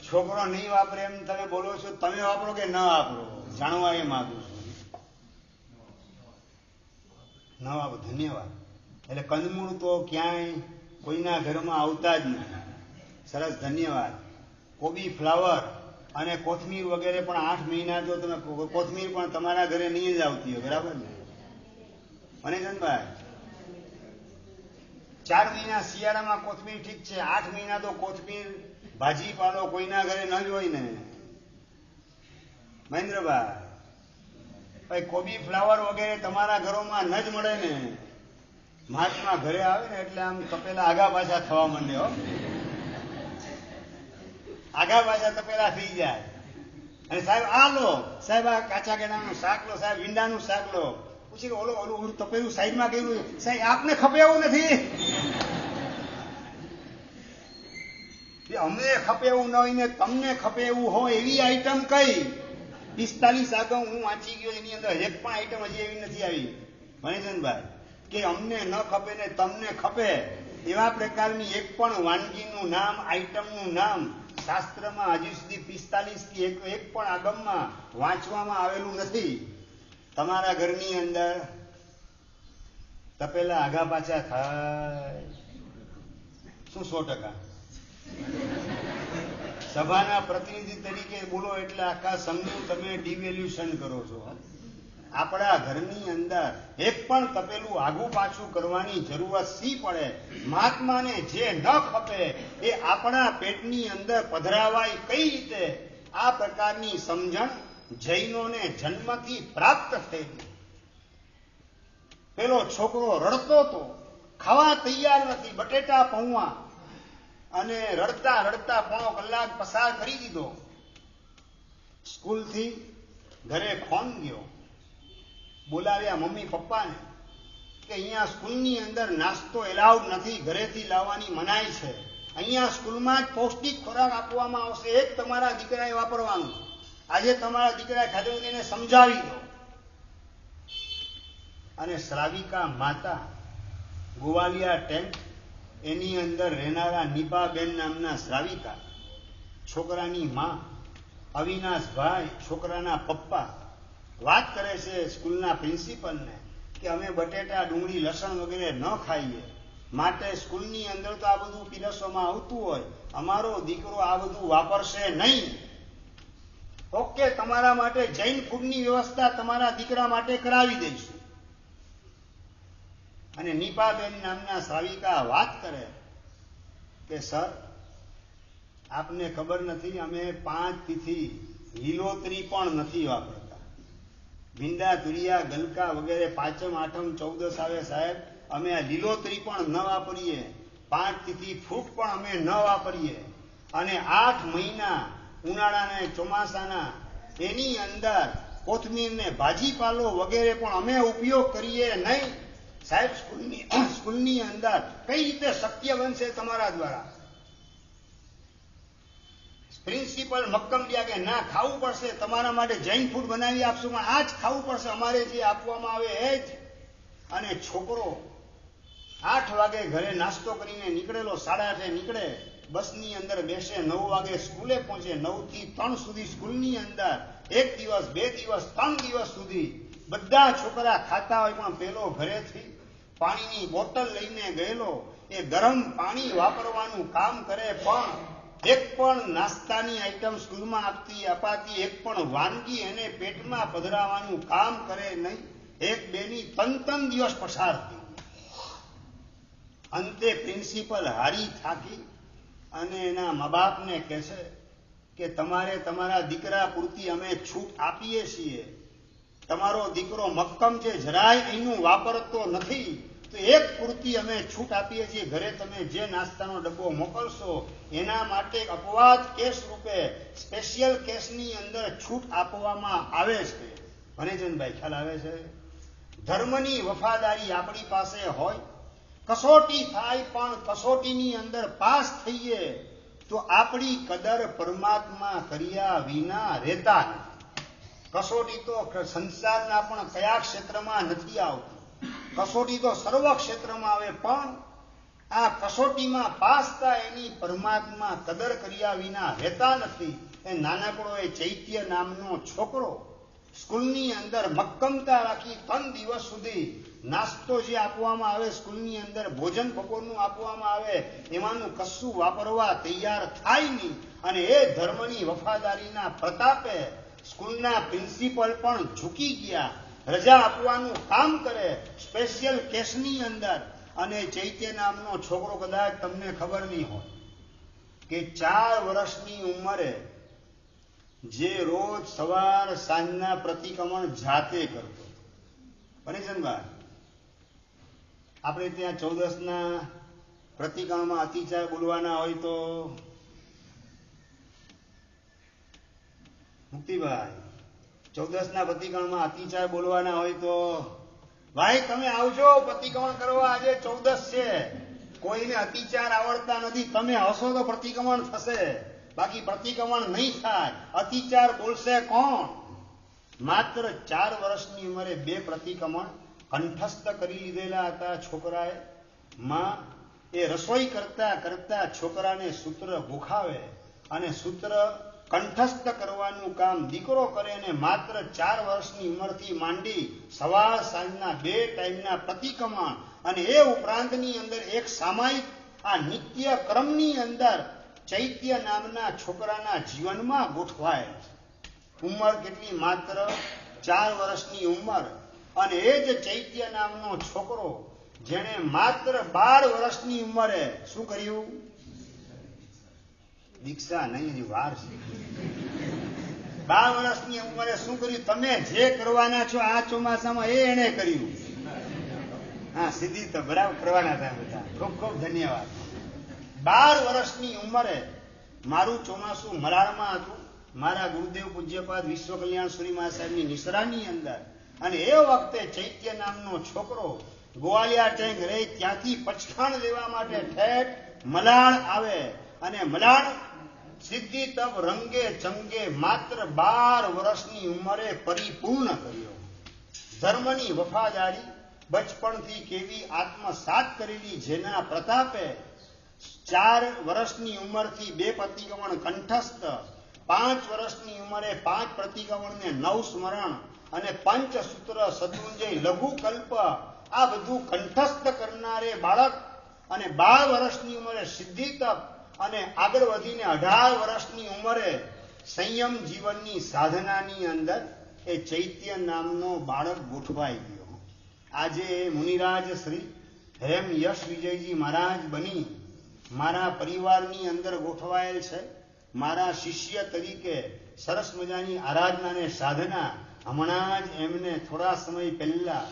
છોકરો નહીં વાપરે એમ તમે બોલો છો, તમે વાપરો કે ન વાપરો? જાણવા એ માંગુ છું. ન વાપરો, ધન્યવાદ. એટલે કંદમૂળ તો ક્યાંય કોઈના ઘરમાં આવતા જ નથી. સરસ, ધન્યવાદ. કોબી, ફ્લાવર અને કોથમીર વગેરે પણ 8 મહિના જો તમે કોથમીર પણ તમારા ઘરે નહીં જ આવતી હોય, બરાબર ને મનીષભાઈ? 4 મહિના શિયાળામાં કોથમીર ઠીક છે, 8 મહિના તો કોથમીર ભાજી પાલો કોઈના ઘરે ન જ હોય ને મહેન્દ્રભાઈ? ભાઈ કોબી, ફ્લાવર વગેરે તમારા ઘરોમાં ન જ મળે ને. મહાત્મા ઘરે આવે ને એટલે આમ તપેલા આગા પાછા થવા માંડે હો. આગા પાછા તપેલા થઈ જાય. અને સાહેબ આ લો, સાહેબ આ કાચા કેળાનું શાક લો, સાહેબ ઈંડાનું શાક લો. પૂછી ઓલું તપેલું સાઈડમાં કર્યું, સાહેબ આપને ખપે એવું નથી. અમને ખપે એવું ન હોય ને તમને ખપે એવું હોય એવી આઈટમ કઈ? 45 આગળ હું વાંચી ગયો, એની અંદર એક પણ આઈટમ હજી એવી નથી આવી મનીષભાઈ કે અમને ન ખપે ને તમને ખપે. એવા પ્રકારની એક પણ વાનગીનું નામ, આઈટમનું નામ શાસ્ત્રમાં હજી સુધી 45 થી એક પણ આગમમાં વાંચવામાં આવેલું નથી. તમારા ઘરની અંદર તપેલા આગા પાછા થાય શું? 100%. સભાના પ્રતિનિધિ તરીકે બોલો એટલે આખા સંઘનું તમે ડિવેલ્યુશન કરો છો. આપણા ઘરની અંદર એક પણ તપેલું આગું પાછું કરવાની જરૂરત શી પડે? મહાત્માને જે ન ખપે એ આપણા પેટની અંદર પધરાવાય કઈ રીતે? આ પ્રકારની સમજણ જૈનોને જન્મથી પ્રાપ્ત થયેલી. પેલો છોકરો રડતો હતો, ખાવા તૈયાર નથી, બટેટા પૌવા, અને રડતા રડતા 1.5 કલાક પસાર કરી દીધો. સ્કૂલથી ઘરે ફોન ગયો, બોલાવ્યા મમ્મી પપ્પાને કે અહીંયા સ્કૂલની અંદર નાસ્તો એલાઉડ નથી, ઘરેથી લાવવાની મનાઈ છે. અહીંયા સ્કૂલમાં જ પૌષ્ટિક ખોરાક આપવામાં આવશે, એ જ તમારા દીકરાએ વાપરવાનું. આજે તમારા દીકરાએ ખાધું એને સમજાવી દો. અને શ્રાવિકા માતા ગોવાલિયા ટેન્ટ, એની અંદર રહેનારા નીપાબેન નામના શ્રાવિકા, છોકરાની માં અવિનાશભાઈ, છોકરાના પપ્પા, વાત કરે છે સ્કૂલના પ્રિન્સિપલને કે અમે બટેટા, ડુંગળી, લસણ વગેરે ન ખાઈએ, માટે સ્કૂલની અંદર તો આ બધું પીરસવામાં આવતું હોય, અમારો દીકરો આ બધું વાપરશે નહીં. ઓકે, તમારા માટે જૈન ફૂડની વ્યવસ્થા તમારા દીકરા માટે કરાવી દઈશું. અને નીપાબેન નામના શ્રાવિકા વાત કરે કે સર, આપને ખબર નથી, અમે 5 તિથિ લીલોતરી પણ નથી વાપરતા. ભીંડા, તુરિયા, ગલકા વગેરે 5મ, 8મ, 14 આવે સાહેબ, અમે આ લીલોતરી પણ ન વાપરીએ. 5 તિથિ ફ્રૂટ પણ અમે ન વાપરીએ. અને 8 મહિના ઉનાળાને ચોમાસાના એની અંદર કોથમીર ને ભાજીપાલો વગેરે પણ અમે ઉપયોગ કરીએ નહીં. સાહેબ, સ્કૂલની અંદર કઈ રીતે શક્ય બનશે તમારા દ્વારા? પ્રિન્સિપલ મક્કમ થયા કે ના, ખાવું પડશે, તમારા માટે જૈન ફૂડ બનાવી આપશું, પણ આ જ ખાવું પડશે, અમારે જે આપવામાં આવે એ જ. અને છોકરો 8 વાગે ઘરે નાસ્તો કરીને નીકળેલો, 8:30 નીકળે, બસની અંદર બેસે, 9 વાગે સ્કૂલે પહોંચે, 9 થી 3 સુધી સ્કૂલની અંદર 1 દિવસ 2 દિવસ 3 દિવસ સુધી બધા છોકરા ખાતા હોય, પણ પેલો ઘરેથી પાણીની બોટલ લઈને ગયેલો, એ ગરમ પાણી વાપરવાનું કામ કરે, પણ એક પણ નાસ્તાની આઈટમ સ્કૂલમાં અપાતી એક પણ વાનગી એને પેટમાં પધરાવવાનું કામ કરે નહીં. 1 2 ની 3 દિવસ પસાર થઈ. અંતે પ્રિન્સિપલ હારી થાકી અને એના મા બાપને કહે છે કે તમારે તમારા દીકરા પૂરતી અમે છૂટ આપીએ છીએ. તમારો દીકરો મક્કમ છે, જરાય એનું વાપરતો નથી, તો એક પૂરતી અમે છૂટ આપીએ છીએ. ઘરે તમે જે નાસ્તાનો ડબ્બો મોકલશો એના માટે અપવાદ કેસ રૂપે સ્પેશિયલ કેસની અંદર છૂટ આપવામાં આવે છે. ભણેજનભાઈ, ખ્યાલ આવે છે? ધર્મની વફાદારી આપણી પાસે હોય, કસોટી થાય, પણ કસોટીની અંદર પાસ થઈએ તો આપણી કદર પરમાત્મા કર્યા વિના રહેતા નથી. કસોટી તો સંસારના પણ કયા ક્ષેત્રમાં નથી આવતી, કસોટી તો સર્વ ક્ષેત્રમાં આવે, પણ આ કસોટીમાં પાસ થાય એની પરમાત્મા કદર કર્યા વિના રહેતા નથી. એ નાનકડો એ ચૈત્ય નામનો છોકરો સ્કૂલની અંદર મક્કમતા રાખી 3 દિવસ સુધી નાસ્તો જે આપવામાં આવે સ્કૂલની અંદર, ભોજન બપોરનું આપવામાં આવે, એમાંનું કશું વાપરવા તૈયાર થાય નહીં. અને એ ધર્મની વફાદારીના પ્રતાપે સ્કૂલના પ્રિન્સિપલ પણ ઝૂકી ગયા, રજા આપવાનું કામ કરે સ્પેશિયલ કેસની અંદર. અને ચૈત્ય નામનો છોકરો, કદાચ તમને ખબર નહીં હોય કે 4 વર્ષની ઉંમરે જે રોજ સવાર સાંજના પ્રતિક્રમણ જાતે કરતો. ભણેજનભાઈ, આપણે ત્યાં 14ના પ્રતિક્રમણમાં અતિચાર બોલવાના હોય તો મુક્તિભાઈ, 14ના પ્રતિક્રમણમાં અતિચાર બોલવાના હોય તો ભાઈ તમે આવજો પ્રતિક્રમણ કરવા, આજે 14 છે. કોઈને અતિચાર આવડતા નથી, તમે હશો તો પ્રતિક્રમણ થશે, બાકી પ્રતિક્રમણ નહીં થાય. અતિચાર બોલશે કોણ? માત્ર 4 વર્ષની ઉંમરે 2 પ્રતિક્રમણ કંઠસ્થ કરી લીધેલા હતા છોકરાએ. માં એ રસોઈ કરતા કરતા છોકરાને સૂત્ર ગોખાવે અને સૂત્ર કંઠસ્થ કરવાનું કામ દીકરો કરે. અને માત્ર 4 વર્ષની ઉંમરથી માંડી સવાર સાંજના 2 ટાઈમના પ્રતિક્રમણ, અને એ ઉપરાંતની અંદર એક સામાયિક આ નિત્ય ક્રમની અંદર ચૈત્ય નામના છોકરાના જીવનમાં ગોઠવાય. ઉંમર કેટલી? માત્ર 4 વર્ષની ઉંમર. અને એ જ ચૈત્ય નામનો છોકરો જેણે માત્ર 12 વર્ષની ઉંમરે શું કર્યું? દીક્ષા નહીં, હજી વાર છે. 12 વર્ષની ઉંમરે શું કર્યું? તમે જે કરવાના છો આ ચોમાસામાં એ એને કર્યું. હા, સીધી તો બરાબર કરવાના હતા બધા. ખૂબ ખૂબ ધન્યવાદ. 12 વર્ષની ઉંમરે મારું ચોમાસું મલાડમાં હતું, મારા ગુરુદેવ પૂજ્યપાદ વિશ્વ કલ્યાણ સુરી મહારાજ સાહેબની નિસરાની અંદર. અને એ વખતે ચૈત્ય નામનો છોકરો ગોવાલિયા ટેંક રહે ત્યાંથી પચખાણ લેવા માટે ઠેઠ મલાડ આવે. અને મલાડ સિદ્ધિ તપ રંગે ચંગે માત્ર 12 વર્ષની ઉંમરે પરિપૂર્ણ કર્યો. ધર્મની વફાદારી બચપણથી કેવી આત્મસાત કરેલી, જેના પ્રતાપે 4 વર્ષની ઉંમરથી 2 પ્રતિક્રમણ કંઠસ્થ, 5 વર્ષની ઉંમરે 5 પ્રતિક્રમણને 9 સ્મરણ અને પંચસૂત્ર શત્રુંજય લઘુકલ્પ આ બધું કંઠસ્થ કરનારે બાળક. અને 12 વર્ષની ઉંમરે સિદ્ધિ તપ અને આગળ વધીને 18 વર્ષની ઉંમરે સંયમ જીવનની સાધનાની અંદર એ ચૈત્ય નામનો બાળક ગોઠવાઈ ગયો. આજે મુનિરાજ શ્રી હેમ યશ વિજયજી મહારાજ બની મારા પરિવારની અંદર ગોઠવાયેલ છે. મારા શિષ્ય તરીકે સરસ મજાની આરાધના અને સાધના હમણાં જ એમને થોડા સમય પહેલા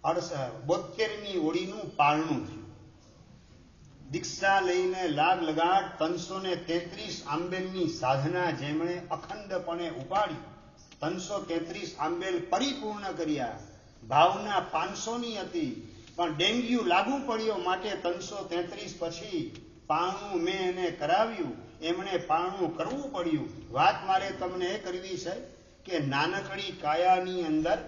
72મી ઓળીનું પારણું થયું. દીક્ષા લઈને લાગ લગાડ 333 આંબેલની સાધના જેમણે અખંડપણે ઉપાડી, 333 આંબેલ પરિપૂર્ણ કર્યા. ભાવના 500ની હતી, પણ ડેન્ગ્યુ લાગુ પડ્યો માટે 333 પછી પારણું મેં એને કરાવ્યું. એમણે પારણું કરવું પડ્યું. વાત મારે તમને એ કરવી છે કે નાનકડી કાયાની અંદર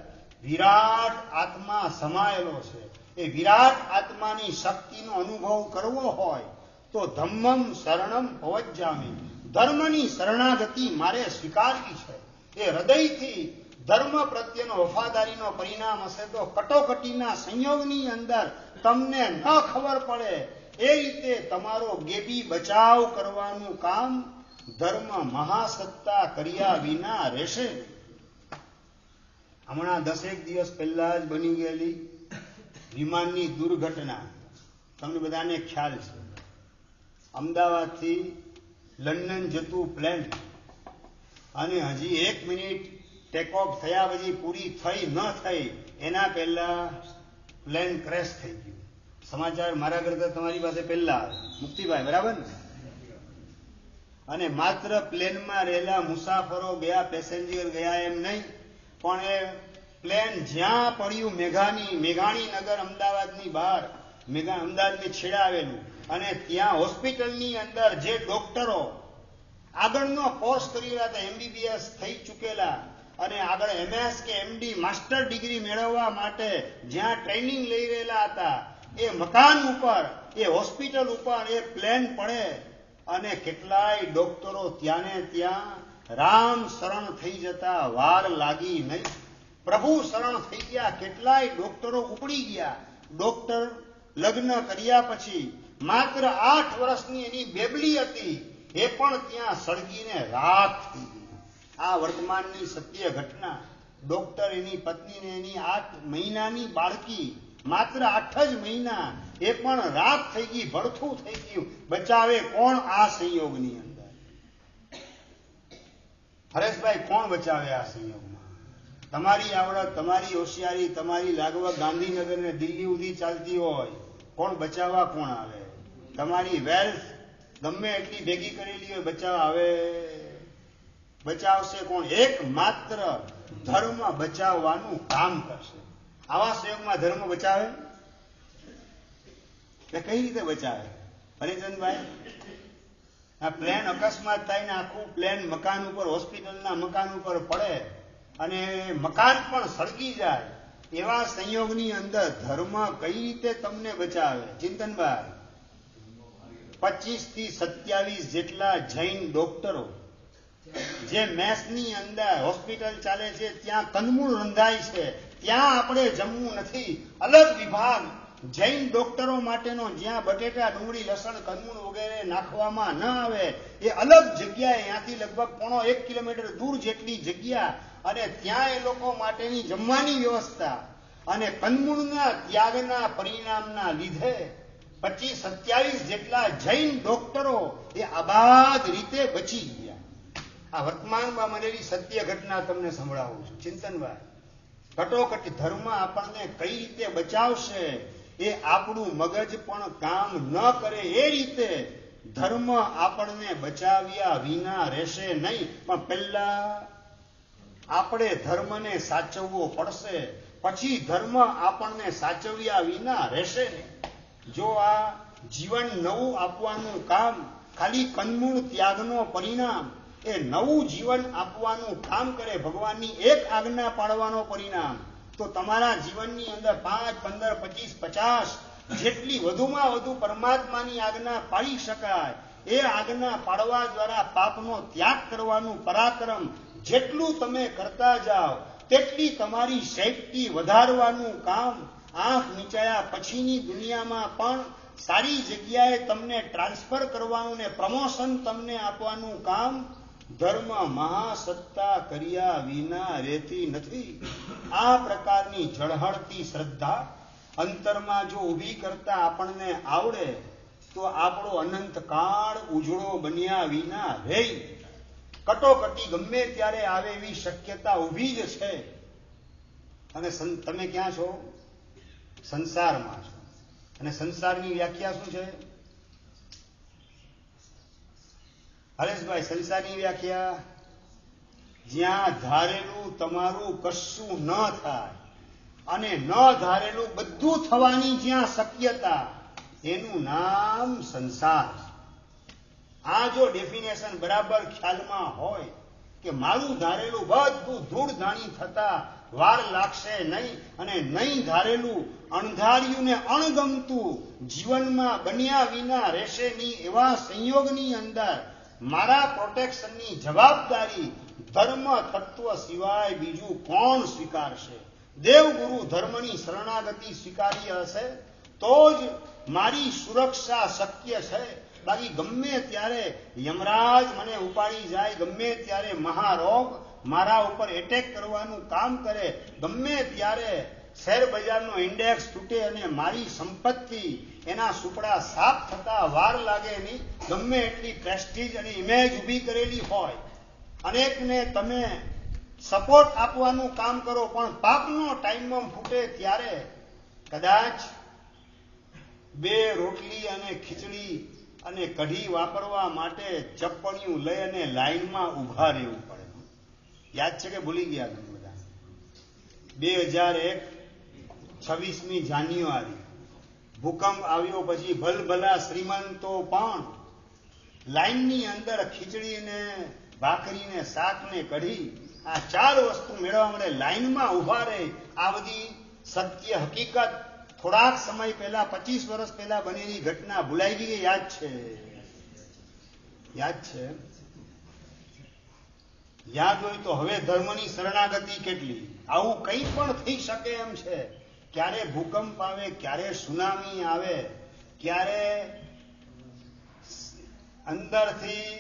વિરાટ આત્મા સમાયેલો છે. એ વિરાટ આત્માની શક્તિનો અનુભવ કરવો હોય તો ધમ્મમ શરણમ ભવજ્જામિ, ધર્મની શરણાગતિ મારે સ્વીકારવી છે. એ હૃદયથી ધર્મ પ્રત્યેનો વફાદારીનો પરિણામ હશે તો કટોકટીના સંયોગની અંદર તમને ન ખબર પડે એ રીતે તમારો ગેબી બચાવ કરવાનું કામ ધર્મ મહાસત્તા કર્યા વિના રહેશે. હમણાં 10 દિવસ પહેલા જ બની ગયેલી વિમાનની દુર્ઘટના તમને બધાને ખ્યાલ છે. અમદાવાદથી લંડન જતું પ્લેન અને હજી 1 મિનિટ ટેક ઓફ થયા પછી પૂરી થઈ ન થઈ એના પહેલા પ્લેન ક્રેશ થઈ ગયું. સમાચાર મારા કરતા તમારી પાસે પહેલા આવે, મુક્તિભાઈ, બરાબર ને? અને માત્ર પ્લેનમાં રહેલા મુસાફરો ગયા, પેસેન્જર ગયા એમ નહીં, પણ એ પ્લેન જ્યાં પડ્યું મેઘાણીનગર અમદાવાદની બહાર, અમદાવાદની છેડા આવેલું, અને ત્યાં હોસ્પિટલની અંદર જે ડોક્ટરો આગળનો કોર્સ કરી રહ્યા હતા, MBBS થઈ ચૂકેલા અને આગળ MS કે MD માસ્ટર ડિગ્રી મેળવવા માટે જ્યાં ટ્રેનિંગ લઈ રહેલા હતા, એ મકાન ઉપર, એ હોસ્પિટલ ઉપર એ પ્લેન પડે અને કેટલાય ડોક્ટરો ત્યાં ને ત્યાં રામ શરણ થઈ જતા વાર લાગી નહીં. પ્રભુ શરણ થઈ ગયા. કેટલાય ડોક્ટરો ઉપડી ગયા. ડોક્ટર લગ્ન કર્યા પછી માત્ર 8 વર્ષની એની બેબલી હતી, એ પણ ત્યાં સળગીને રાખ થઈ ગઈ. આ વર્તમાનની સત્ય ઘટના. ડોક્ટર એની પત્નીને એની 8 મહિનાની બાળકી, માત્ર 8 જ મહિના, એ પણ રાખ થઈ ગઈ, ભડથું થઈ ગયું. બચાવે કોણ આ સંયોગની અંદર? હરેશભાઈ, કોણ બચાવે આ સંયોગમાં? તમારી આવડત, તમારી હોશિયારી, તમારી લાગવગ ગાંધીનગર ને દિલ્હી સુધી ચાલતી હોય, કોણ બચાવવા કોણ આવે? તમારી વેલ્થ ગમે એટલી ભેગી કરેલી હોય, બચાવવા આવે? બચાવશે કોણ? એકમાત્ર ધર્મ બચાવવાનું કામ કરશે. આવા સંયોગમાં ધર્મ બચાવે? કઈ રીતે બચાવે? હરિચંદભાઈ, આ પ્લેન અકસ્માત થાય ને આખું પ્લેન મકાન ઉપર, હોસ્પિટલના મકાન ઉપર પડે અને મકાન પણ સળગી જાય, એવા સંયોગની અંદર ધર્મ કઈ રીતે તમને બચાવે? ચિંતનભાઈ, 25 થી 27 જેટલા જૈન ડોક્ટરો જે મેસની અંદર હોસ્પિટલ ચાલે છે, ત્યાં કંદમૂળ રંધાય છે, ત્યાં આપણે જમવું નથી. અલગ વિભાગ જૈન ડોક્ટરો માટેનો, જ્યાં બટેટા, ડુંગળી, લસણ, કંદમૂળ વગેરે નાખવામાં ન આવે, એ અલગ જગ્યાએ, ત્યાંથી લગભગ 1.5 કિલોમીટર દૂર જેટલી જગ્યા, અને ત્યાં એ લોકો માટેની જમવાની વ્યવસ્થા. અને કંદમૂળના ત્યાગના પરિણામના લીધે 25-27 જેટલા જૈન ડોક્ટરો એ આબાદ રીતે બચી ગયા. આ વર્તમાનમાં બનેલી સત્ય ઘટના તમને સંભળાવું છું. ચિંતનભાઈ, કટોકટી ધર્મ આપણને કઈ રીતે બચાવશે એ આપણું મગજ પણ કામ ન કરે એ રીતે ધર્મ આપણને બચાવ્યા વિના રહેશે નહીં. પણ પહેલા આપણે ધર્મને સાચવવો પડશે, પછી ધર્મ આપણને સાચવ્યા વિના રહેશે નહીં. જો આ જીવન નવું આપવાનું કામ ખાલી કંદમૂળ ત્યાગનો પરિણામ, એ નવું જીવન આપવાનું કામ કરે, ભગવાનની એક આજ્ઞા પાળવાનો પરિણામ, તો તમારા જીવનની અંદર 5, 15, 25, 50 જેટલી વધુમાં વધુ પરમાત્માની આજ્ઞા પાળી શકાય. એ આજ્ઞા પાળવા દ્વારા પાપનો ત્યાગ કરવાનું પરાક્રમ જેટલું તમે કરતા જાઓ, તેટલી તમારી સેફટી વધારવાનું કામ, આંખ નીચાયા પછીની દુનિયામાં પણ સારી જગ્યાએ તમને ટ્રાન્સફર કરવાનું ને પ્રમોશન તમને આપવાનું કામ ધર્મ મહાસત્તા કર્યા વિના રહેતી નથી. આ પ્રકારની ઝળહળતી શ્રદ્ધા અંતરમાં જો ઊભી કરતા આપણને આવડે તો આપણો અનંતકાળ ઉજળો બન્યા વિના રહે. કટોકટી ગમે ત્યારે આવે એવી શક્યતા ઊભી જ છે. અને તમે ક્યાં છો? સંસારમાં છો. અને સંસારની વ્યાખ્યા શું છે? હરેશભાઈ, સંસારની વ્યાખ્યા, જ્યાં ધારેલું તમારું કશું ન થાય અને ન ધારેલું બધું થવાની જ્યાં શક્યતા, એનું નામ સંસાર. આ જો ડેફિનેશન બરાબર ખ્યાલમાં હોય કે મારું ધારેલું બધું ધૂળ ધાણી થતા વાર લાગશે નહીં, અને નહીં ધારેલું અણધાર્યું ને અણગમતું જીવનમાં બન્યા વિના રહેશે નહીં. એવા સંયોગની અંદર મારા પ્રોટેક્શનની જવાબદારી ધર્મ તત્વ સિવાય બીજું કોણ સ્વીકારશે? દેવગુરુ ધર્મની શરણાગતિ સ્વીકારી હશે તો જ મારી સુરક્ષા શક્ય છે. બાકી ગમે ત્યારે યમરાજ મને ઉપાડી જાય, ગમે ત્યારે મહારોગ મારા ઉપર એટેક કરવાનું કામ કરે, ગમે ત્યારે શેર બજારનો ઇન્ડેક્સ તૂટે અને મારી સંપત્તિ એના સુપડા સાફ થતા વાર લાગે નહીં, ગમે એટલી પ્રેસ્ટીજ અને ઇમેજ ઊભી કરેલી હોય, અનેકને તમે સપોર્ટ આપવાનું કામ કરો, પણ પાપનો ટાઈમમાં ફૂટે ત્યારે કદાચ 2 રોટલી અને ખીચડી અને કઢી વાપરવા માટે ચપ્પણીયું લઈ અને લાઈનમાં ઊભા રહેવું પડે. યાદ છે કે ભૂલી ગયા તમે બધા? 2001 26મી જાન્યુઆરી ભૂકંપ આવ્યો પછી ભલભલા શ્રીમંતો પણ લાઈનની અંદર ખીચડી ને ભાખરી ને શાક ને કઢી આ 4 વસ્તુ મેળવવા માટે લાઈનમાં ઊભા રહે. આ બધી સત્ય હકીકત થોડાક સમય પહેલા 25 વર્ષ પહેલા બનેલી ઘટના ભૂલાઈ ગઈ કે યાદ છે? યાદ છે? યાદ હોય તો હવે ધર્મની શરણાગતિ કેટલી? આવું કંઈ પણ થઈ શકે એમ છે. ક્યારે ભૂકંપ આવે, ક્યારે સુનામી આવે, ક્યારે અંદરથી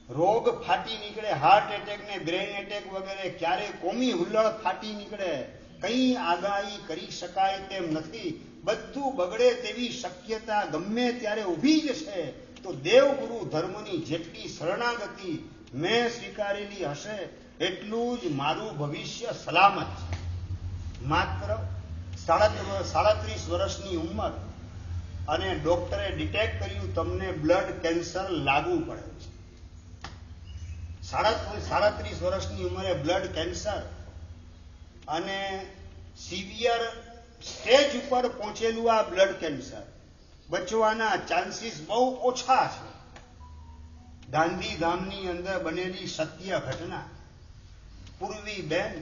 રોગ ફાટી નીકળે, હાર્ટ એટેક ને બ્રેન એટેક વગેરે, ક્યારે કોમી હુલ્લડ ફાટી નીકળે, કંઈ આગાહી કરી શકાય તેમ નથી. બધું બગડે તેવી શક્યતા ગમે ત્યારે ઊભી જ છે. તો દેવગુરુ ધર્મની જેટલી શરણાગતિ મેં સ્વીકારેલી હશે એટલું જ મારું ભવિષ્ય સલામત છે. માત્ર 37 વર્ષની ઉંમર અને ડોક્ટરે ડિટેક્ટ કર્યું તમને બ્લડ કેન્સર લાગુ પડે છે. 37 વર્ષની ઉંમરે બ્લડ કેન્સર અને સિવિયર સ્ટેજ ઉપર પહોંચેલું આ બ્લડ કેન્સર બચવાના ચાન્સીસ બહુ ઓછા છે. ગાંધીધામની અંદર બનેલી સત્ય ઘટના. પૂર્વીબેન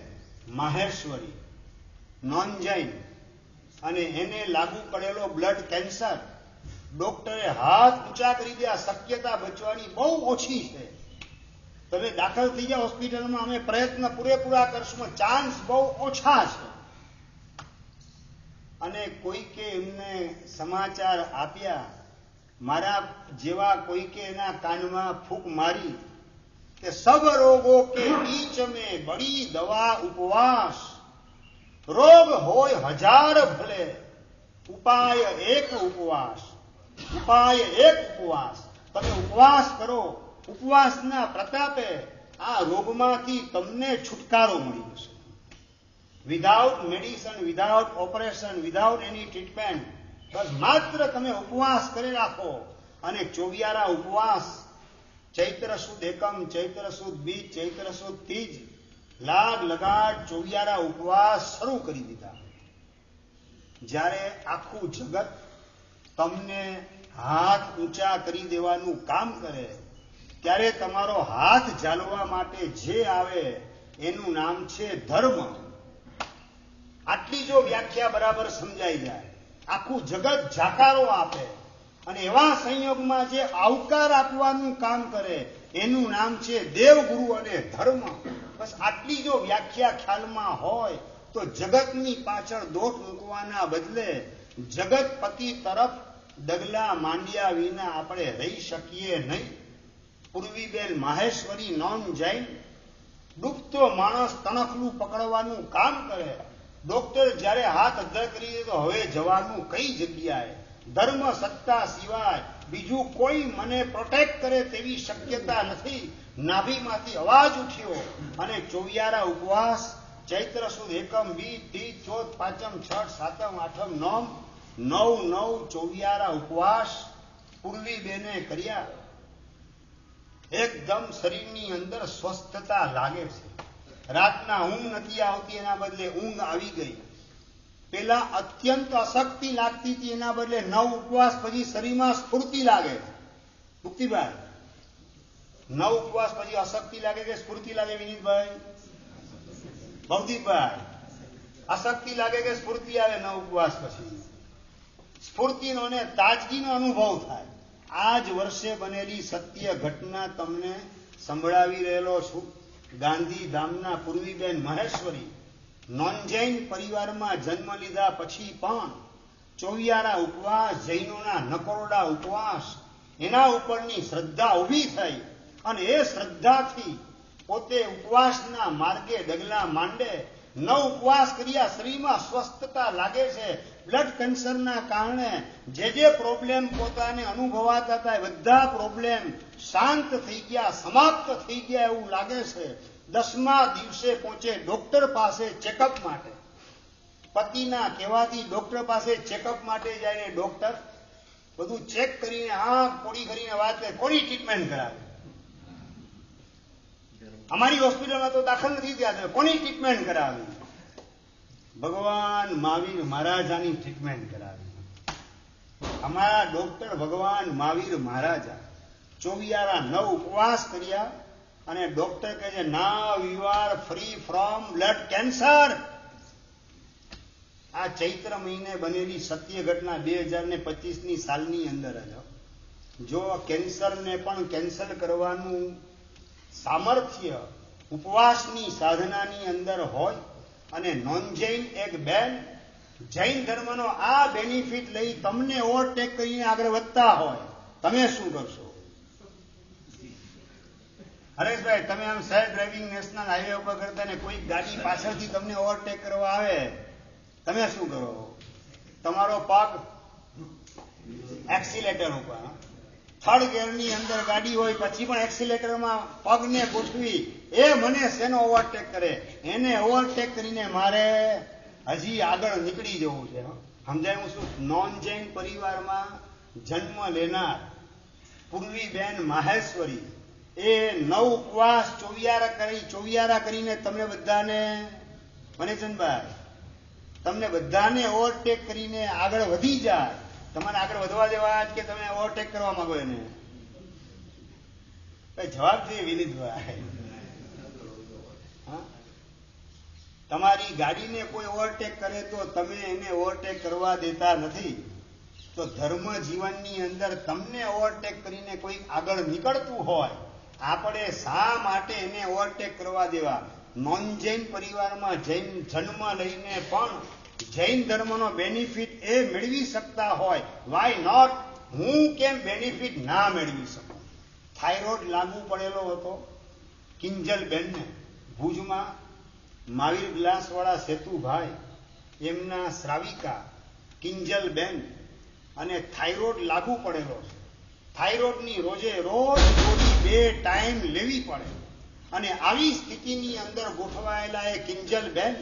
માહેશ્વરી નોન જૈન અને એને લાગુ પડેલો બ્લડ કેન્સર. ડોક્ટરે હાથ ઊંચા કરી દે, શક્યતા બચવાની બહુ ઓછી છે. તમે દાખલ થઈ જાઓ હોસ્પિટલમાં, અમે પ્રયત્ન પૂરેપૂરા કરશું, ચાન્સ બહુ ઓછા છે. અને કોઈકે એમને સમાચાર આપ્યા, મારા જેવા કોઈકે એના કાનમાં ફૂંક મારી કે સબ રોગો કે બીચ में बड़ी दवा उपवास, રોગ હોય 1000 ભલે, ઉપાય એક ઉપવાસ. ઉપાય એક ઉપવાસ. તમે ઉપવાસ કરો, ઉપવાસના પ્રતાપે આ રોગમાંથી તમને છુટકારો મળી જશે. Without medicine, without operation, without any treatment, બસ માત્ર તમે ઉપવાસ કરી રાખો. અને 24 ઉપવાસ, ચૈત્ર સુદ એકમ, ચૈત્ર સુદ બીજ, ચૈત્ર સુદ તીજ, લાગ લગાડ 24 ઉપવાસ શરૂ કરી દીધા. જ્યારે આખું જગત તમને હાથ ઊંચા કરી દેવાનું કામ કરે, ત્યારે તમારો હાથ ઝાલવા માટે જે આવે એનું નામ છે ધર્મ. આટલી જો વ્યાખ્યા બરાબર સમજાઈ જાય, આખું જગત જાકારો આપે, અને એવા સંયોગમાં જે આવકાર આપવાનું કામ કરે એનું નામ છે દેવગુરુ અને ધર્મ. બસ આટલી જો વ્યાખ્યા ખ્યાલમાં હોય તો જગતની પાછળ દોટ મૂકવાના બદલે જગતપતિ તરફ ડગલા માંડ્યા વિના આપણે રહી શકીએ નહીં. પૂર્વીબેન માહેશ્વરી નોન જૈન. ડૂબતો માણસ તણખલું પકડવાનું કામ કરે. ડોક્ટર જ્યારે હાથ અદ્ધર કરી દે તો હવે જવાનું કઈ જગ્યાએ? ધર્મ સત્તા સિવાય બીજું કોઈ મને પ્રોટેક્ટ કરે તેવી શક્યતા નથી. નાભીમાંથી અવાજ ઉઠ્યો અને 24 ઉપવાસ, ચૈત્ર સુદ એકમ, બીજ, તીજ, ચોથ, પાંચમ, છઠ, સાતમ, આઠમ, નોમ, 9 24 ઉપવાસ પૂર્વીબેને કર્યા. એકદમ શરીરની અંદર સ્વસ્થતા લાગે છે. રાતના ઊંઘ નથી આવતી, એના બદલે ઊંઘ આવી ગઈ. પેલા અત્યંત અશક્તિ લાગતી હતી, એના બદલે 9 ઉપવાસ પછી શરીરમાં સ્ફૂર્તિ લાગે. મુક્તિભાઈ, 9 ઉપવાસ પછી અશક્તિ લાગે કે સ્ફૂર્તિ લાગે? વિનીતભાઈ, ભવદીપભાઈ, અશક્તિ લાગે કે સ્ફૂર્તિ આવે? 9 ઉપવાસ પછી સ્ફૂર્તિનો ને તાજગીનો અનુભવ થાય. આ જ વર્ષે બનેલી સત્ય ઘટના તમને સંભળાવી રહેલો છું. ગાંધીધામના પૂર્વીબેન મહેશ્વરી નોન જૈન પરિવારમાં જન્મ લીધા પછી પણ ચોવિયારા ઉપવાસ, જૈનોના નકોરડા ઉપવાસ, એના ઉપરની શ્રદ્ધા ઊભી થઈ અને એ શ્રદ્ધાથી પોતે ઉપવાસના માર્ગે ડગલા માંડે. 9 ઉપવાસ કર્યા, શરીરમાં સ્વસ્થતા લાગે છે. બ્લડ કેન્સરના કારણે જે પ્રોબ્લેમ પોતાને અનુભવાતા હતા એ બધા પ્રોબ્લેમ શાંત થઈ ગયા, સમાપ્ત થઈ ગયા એવું લાગે છે. 10મા દિવસે પહોંચે ડોક્ટર પાસે ચેકઅપ માટે. પતિના કહેવાથી ડોક્ટર પાસે ચેકઅપ માટે જાય. ડોક્ટર બધું ચેક કરીને આંખ પોડી કરીને વાત કરે, કોની ટ્રીટમેન્ટ કરાવે? અમારી હોસ્પિટલમાં તો દાખલ નથી થયા, કોની ટ્રીટમેન્ટ કરાવી? ભગવાન મહાવીર મહારાજાની ટ્રીટમેન્ટ કરાવી. અમારા ડોક્ટર ભગવાન મહાવીર મહારાજા. ચોવિયારા 9 ઉપવાસ કર્યા અને ડોક્ટર કહે છે now you are free from blood cancer. આ ચૈત્ર મહિને બનેલી સત્ય ઘટના 2025ની સાલની અંદર જ. જો કેન્સરને પણ કેન્સલ કરવાનું સામર્થ્ય ઉપવાસની સાધનાની અંદર હોય અને નોન જૈન એક બેન જૈન ધર્મનો આ બેનિફિટ લઈ તમને ઓવરટેક કરીને આગળ વધતા હોય, તમે શું કરશો? હરેશભાઈ, તમે આમ સેલ્ફ ડ્રાઇવિંગ નેશનલ હાઈવે ઉપર કરતા ને કોઈ ગાડી પાછળથી તમને ઓવરટેક કરવા આવે, તમે શું કરો? તમારો પગ એક્સિલેટર ઉપર, થર્ડ ગિયરની અંદર ગાડી હોય પછી પણ એક્સિલેટરમાં પગને ગોઠવી એ મને શેનો ઓવરટેક કરે? એને ઓવરટેક કરીને મારે હજી આગળ નીકળી જવું છે. સમજાયું શું? નોન જૈન પરિવારમાં જન્મ લેનાર પૂર્વીબેન માહેશ્વરી એ 9 ઉપવાસ ચોવિયારા કરીને તમને બધાને, મનીચંદભાઈ, તમને બધાને ઓવરટેક કરીને આગળ વધી જાય. તમારે આગળ વધવા દેવા કે તમે ઓવરટેક કરવા માંગો એને? જવાબ જોઈએ વિનીતભાઈ. તમારી ગાડીને કોઈ ઓવરટેક કરે તો તમે એને ઓવરટેક કરવા દેતા નથી. તો ધર્મ જીવનની અંદર તમને ઓવરટેક કરીને કોઈ આગળ નીકળતું હોય, આપણે શા માટે એને ઓવરટેક કરવા દેવા? નોન જૈન પરિવારમાં જૈન જન્મ લઈને પણ જૈન ધર્મનો બેનિફિટ એ મેળવી શકતા હોય, વાય નોટ? હું કેમ બેનિફિટ ના મેળવી શકું? થાઇરોઇડ લાગુ પડેલો હતો કિંજલબેનને ભુજમાં. મહાવીર ગ્લાસવાળા સેતુભાઈ, એમના શ્રાવિકા કિંજલબેન, અને થાઇરોઇડ લાગુ પડેલો છે. થાઇરોઇડની રોજ ગોળી 2 ટાઈમ લેવી પડે અને આવી સ્થિતિની અંદર ગોઠવાયેલા એ કિંજલબેન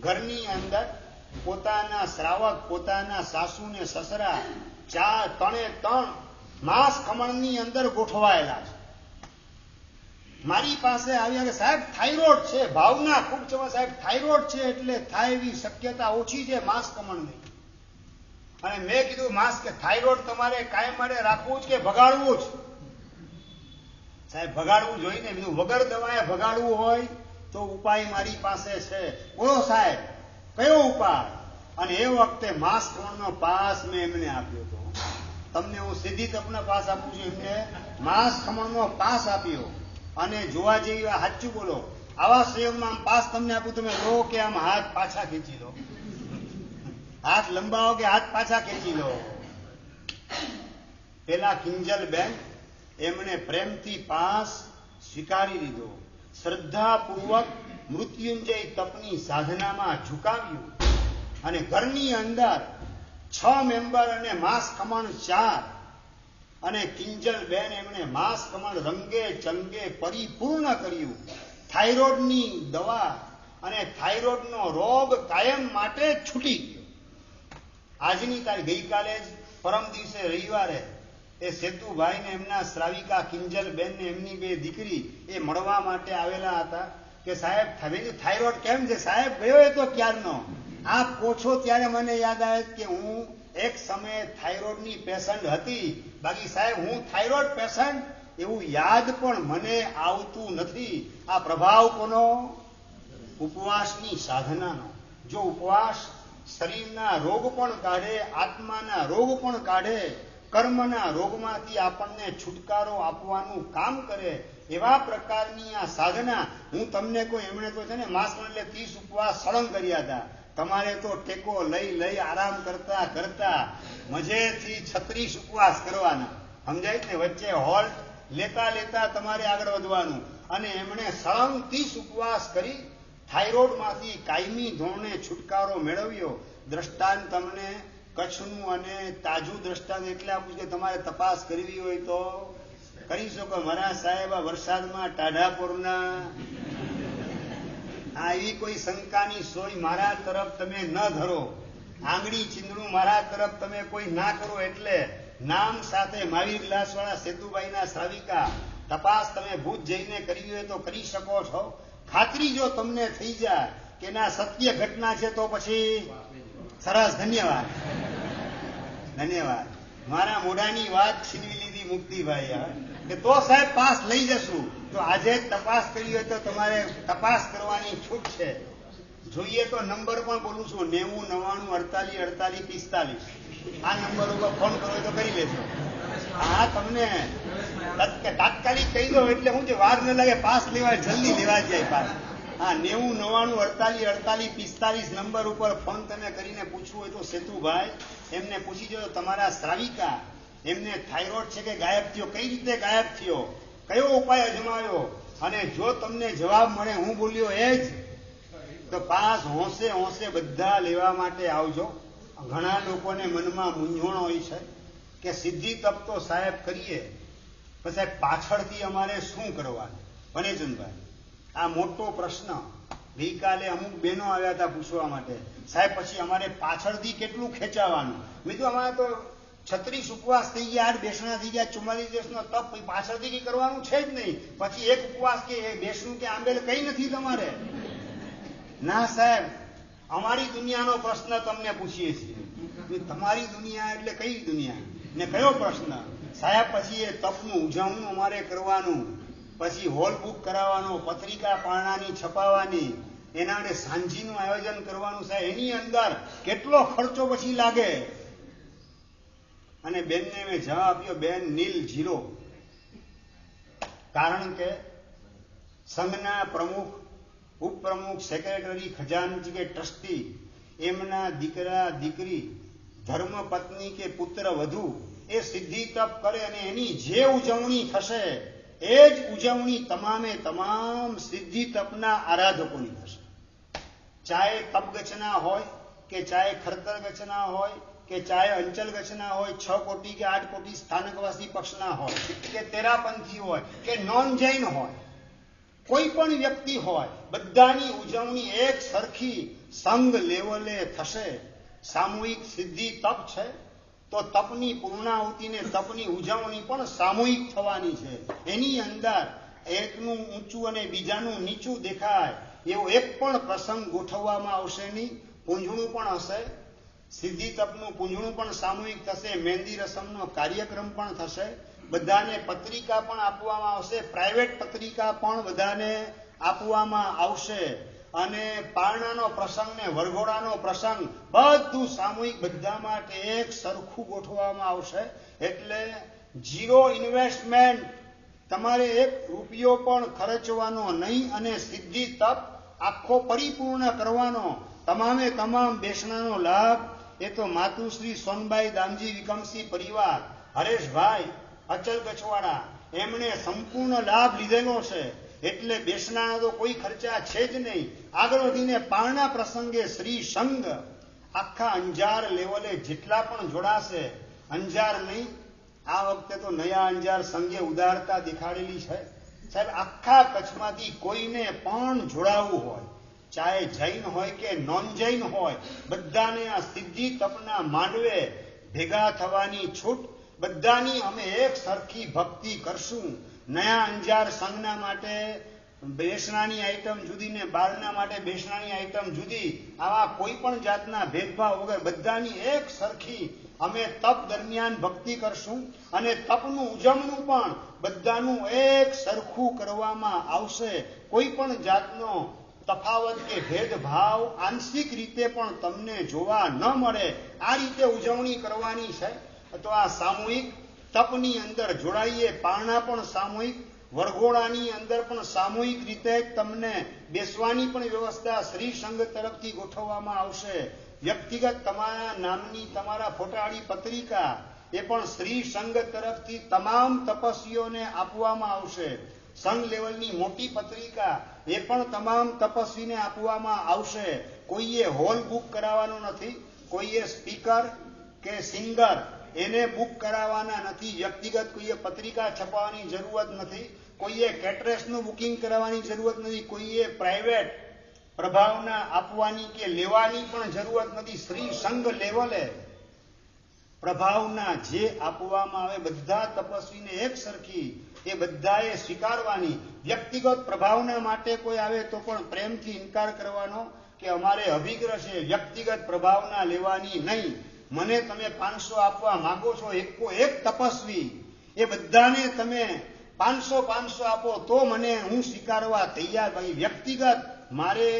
ઘરની અંદર પોતાના શ્રાવક, પોતાના સાસુ ને સસરા 3 માસ ખમણની અંદર ગોઠવાયેલા છે. મારી પાસે આવ્યા કે સાહેબ થાઇરોઇડ છે. ભાવના ખૂબ છે સાહેબ, થાઇરોઇડ છે એટલે થાય એવી શક્યતા ઓછી છે માસ ખમણની. અને મેં કીધું માસ કે થાઇરોઇડ તમારે કાયમ માટે રાખવું જ કે ભગાડવું જ? સાહેબ ભગાડવું જોઈને. બીજું વગર દવાએ ભગાડવું હોય તો ઉપાય મારી પાસે છે. બોલો સાહેબ, કયો ઉપાય? અને એ વખતે માસ ખમણનો પાસ મેં એમને આપ્યો હતો. તમને હું સીધી તપના પાસ આપું છું. એમને માસ ખમણનો પાસ આપ્યો. અને જોવા જેવી સાચું બોલો, આવા સંયોગમાં આમ પાસ તમને આપું, તમે લો કે આમ હાથ પાછા ખેંચી લો? હાથ લંબાવો કે હાથ પાછા ખેંચી લો? પેલા કિંજલબેન એમણે પ્રેમથી પાસ સ્વીકારી લીધો. શ્રદ્ધાપૂર્વક મૃત્યુંજય તપની સાધનામાં ઝુકાવ્યું અને ઘરની અંદર 6 મેમ્બર અને માસ ખમણ 4 અને કિંજલબેન એમણે માસ ખમણ રંગે ચંગે પરિપૂર્ણ કર્યું. થાઇરોઇડની દવા અને થાઇરોઇડનો રોગ કાયમ માટે છૂટી ગયો. આજની તારીખ, ગઈકાલે જ પરમ દિવસે રવિવારે એ સેતુભાઈ ને એમના શ્રાવિકા કિંજલબેન ને એમની 2 દીકરી એ મળવા માટે આવેલા હતા કે સાહેબ થાઇરોઇડ કેમ છે? સાહેબ ગયો એ તો ક્યારનો. આપ પૂછો ત્યારે મને યાદ આવે કે હું એક સમયે થાઇરોઇડની પેશન્ટ હતી. બાકી સાહેબ હું થાઇરોઇડ પેશન્ટ એવું યાદ પણ મને આવતું નથી. આ પ્રભાવ કોનો? ઉપવાસની સાધનાનો. જો ઉપવાસ શરીરના રોગ પણ કાઢે, આત્માના રોગ પણ કાઢે, કર્મના રોગમાંથી આપણને છુટકારો આપવાનું કામ કરે, એવા પ્રકારની આ સાધના. હું તમને કોઈ, એમણે તો છે ને માસ એટલે 30 ઉપવાસ સળંગ કર્યા હતા. તમારે તો ટેકો લઈ લઈ આરામ કરતા કરતા મજેથી 36 ઉપવાસ કરવાના. સમજાય ને? વચ્ચે હોલ્ટ લેતા લેતા તમારે આગળ વધવાનું. અને એમણે સળંગ 30 ઉપવાસ કરી થાઇરોઇડમાંથી કાયમી ધોરણે છુટકારો મેળવ્યો. દ્રષ્ટાંત તમને કચ્છનું અને તાજું દ્રષ્ટાંત એટલે આપું કે તમારે તપાસ કરવી હોય તો કરી શકો. મારા સાહેબ આ વરસાદમાં ટાઢાપુરના આવી કોઈ શંકાની સોય મારા તરફ તમે ન ધરો, આંગળી ચીંદડું મારા તરફ તમે કોઈ ના કરો. એટલે નામ સાથે મહાવીર ગ્લાસવાળા સેતુભાઈના શ્રાવિકા તપાસ તમે ભૂત જઈને કરવી હોય તો કરી શકો છો. ખાતરી જો તમને થઈ જાય કે ના સત્ય ઘટના છે તો પછી સરસ. ધન્યવાદ, ધન્યવાદ. મારા મોઢાની વાત છીનવી લીધી મુક્તિભાઈ કે તો સાહેબ પાસ લઈ જશું. તો આજે જ તપાસ કરી હોય તો તમારે તપાસ કરવાની છૂટ છે. જોઈએ તો નંબર પણ બોલું છું, 90 99 48 48 45. આ નંબર ઉપર ફોન કરો તો કરી લેશો. હા, તમને તાત્કાલિક કહી દો એટલે શું છે, વાર ન લાગે, પાસ લેવા જલ્દી લેવા જાય પાસ. હા, 90 99 48 48 45 નંબર ઉપર ફોન તમે કરીને પૂછવું હોય તો સેતુભાઈ એમને પૂછી જો. તમારા શ્રાવિકા એમને થાઇરોઇડ છે કે ગાયબ થયો, કઈ રીતે ગાયબ થયો, કયો ઉપાય અજમાવ્યો, અને જો તમને જવાબ મળે હું બોલ્યો એ જ, તો પાસ હોંશે હોંશે બધા લેવા માટે આવજો. ઘણા લોકોને મનમાં મૂંઝવણ હોય છે કે સિદ્ધિ તપ તો સાહેબ કરીએ, પછી પાછળથી અમારે શું કરવાનું? વનેચંદભાઈ, આ મોટો પ્રશ્ન. ગઈકાલે અમુક બહેનો આવ્યા હતા પૂછવા માટે, સાહેબ પછી અમારે પાછળથી કેટલું ખેંચાવાનું? મેં તો અમારે તો 36 ઉપવાસ થઈ ગયા, 8 બેસણા થઈ ગયા, 44 દિવસનો તપ, પાછળથી કઈ કરવાનું છે જ નહીં. પછી એક ઉપવાસ કે બેસણું કે આંબેલ કઈ નથી તમારે. ના સાહેબ, અમારી દુનિયાનો પ્રશ્ન તમને પૂછીએ છીએ. તમારી દુનિયા એટલે કઈ દુનિયા ને કયો પ્રશ્ન? સાહેબ પછી એ તપનું ઉજવણું અમારે કરવાનું, પછી હોલ બુક કરાવવાનો, પત્રિકા પારણાની છપાવવાની, એના માટે સાંજીનું આયોજન કરવાનું. સાહેબ એની અંદર કેટલો ખર્ચો પછી લાગે? અને બેનને મેં જવાબ આપ્યો, બેન નીલ, 0. કારણ કે સંઘના પ્રમુખ, ઉપપ્રમુખ, સેક્રેટરી, ખજાનચી કે ટ્રસ્ટી, એમના દીકરા દીકરી, ધર્મપત્ની કે પુત્ર વધુ એ સિદ્ધિ તપ કરે અને એની જે ઉજવણી થશે એ જ ઉજવણી તમામે તમામ સિદ્ધિ તપના આરાધકોની થશે. ચાહે તપગચના હોય કે ચાહે ખરતર ગચના હોય કે ચાહે અંચલ ગચના હોય, 6 કોટી કે 8 કોટી સ્થાનકવાસી પક્ષના હોય કે તેરાપંથી હોય કે નોન જૈન હોય, કોઈ પણ વ્યક્તિ હોય, બધાની ઉજવણી એક સરખી સંઘ લેવલે થશે. સામૂહિક સિદ્ધિ તપ છે તો તપની પૂર્ણાહુતિને તપની ઉજવણી પણ સામૂહિક થવાની છે. એની અંદર એકનું ઊંચું અને બીજાનું નીચું દેખાય એવો એક પણ પ્રસંગ ગોઠવવામાં આવશે નહીં. પૂંજણું પણ હશે, સિદ્ધિ તપનું પૂંજણું પણ સામૂહિક થશે, મહેંદી રસમનો કાર્યક્રમ પણ થશે, બધાને પત્રિકા પણ આપવામાં આવશે, પ્રાઇવેટ પત્રિકા પણ બધાને આપવામાં આવશે, અને પારણાનો પ્રસંગ ને વરઘોડાનો પ્રસંગ બધું સામૂહિક બધા માટે એક સરખું ગોઠવવામાં આવશે. એટલે 0 ઇન્વેસ્ટમેન્ટ, તમારે 1 રૂપિયો પણ ખર્ચવાનો નહીં, અને સિદ્ધિ તપ આખો પરિપૂર્ણ કરવાનો. તમામે તમામ બેસણાનો લાભ એ તો માતુશ્રી સોનબાઈ દામજી વિકમસિંહ પરિવાર, હરેશભાઈ અચલ ગચવાડા, એમણે સંપૂર્ણ લાભ લીધેલો છે. એટલે બેસણાના તો કોઈ ખર્ચા છે જ નહીં. આગળ વધીને પારણા પ્રસંગે શ્રી સંઘ આખા અંજાર લેવલે જેટલા પણ જોડાશે, અંજાર નહીં, આ વખતે તો નયા અંજાર સંઘે ઉદારતા દેખાડેલી છે. સાહેબ આખા કચ્છમાંથી કોઈને પણ જોડાવવું હોય, ચાહે જૈન હોય કે નોન જૈન હોય, બધાને આ સિદ્ધિ તપના માંડવે ભેગા થવાની છૂટ. બધાની અમે એક સરખી ભક્તિ કરશું. નયા અંજાર સંઘના માટે બેસણાની આઈટમ જુદી ને બહારના માટે બેસણાની આઈટમ જુદી, આવા કોઈ પણ જાતના ભેદભાવ વગર બધાની એક સરખી અમે તપ દરમિયાન ભક્તિ કરશું અને તપનું ઉજવણું પણ બધાનું એક સરખું કરવામાં આવશે. કોઈ પણ જાતનો તફાવત કે ભેદભાવ આંશિક રીતે પણ તમને જોવા ન મળે, આ રીતે ઉજવણી કરવાની છે. તો આ સામૂહિક તપની અંદર જોડાઈએ. પારણા પણ સામૂહિક, વરઘોડાની અંદર પણ સામૂહિક રીતે તમને બેસવાની પણ વ્યવસ્થા શ્રી સંઘ તરફથી ગોઠવવામાં આવશે. વ્યક્તિગત તમારા નામની તમારા ફોટાવાળી પત્રિકા એ પણ શ્રી સંઘ તરફથી તમામ તપસ્વીઓને આપવામાં આવશે. સંઘ લેવલની મોટી પત્રિકા એ પણ તમામ તપસ્વીને આપવામાં આવશે. કોઈએ હોલ બુક કરાવવાનો નથી, કોઈએ સ્પીકર કે સિંગર એને બુક કરાવવાના નથી, વ્યક્તિગત કોઈએ પત્રિકા છપાવવાની જરૂરત નથી, કોઈએ કેટરેસનું બુકિંગ કરાવવાની જરૂરત નથી, કોઈએ પ્રાઇવેટ પ્રભાવના આપવાની કે લેવાની પણ જરૂરત નથી. શ્રી સંઘ લેવલે પ્રભાવના જે આપવામાં આવે બધા તપસ્વીને એક સરખી એ બધાએ સ્વીકારવાની. વ્યક્તિગત પ્રભાવના માટે કોઈ આવે તો પણ પ્રેમથી ઇનકાર કરવાનો કે અમારે અભિગ્રહ છે, વ્યક્તિગત પ્રભાવના લેવાની નહીં. મને તમે 500 આપવા માંગો છો એક તપસ્વી, એ બધાને તમે 500 આપો તો મને હું સ્વીકારવા તૈયાર. ભાઈ વ્યક્તિગત મારે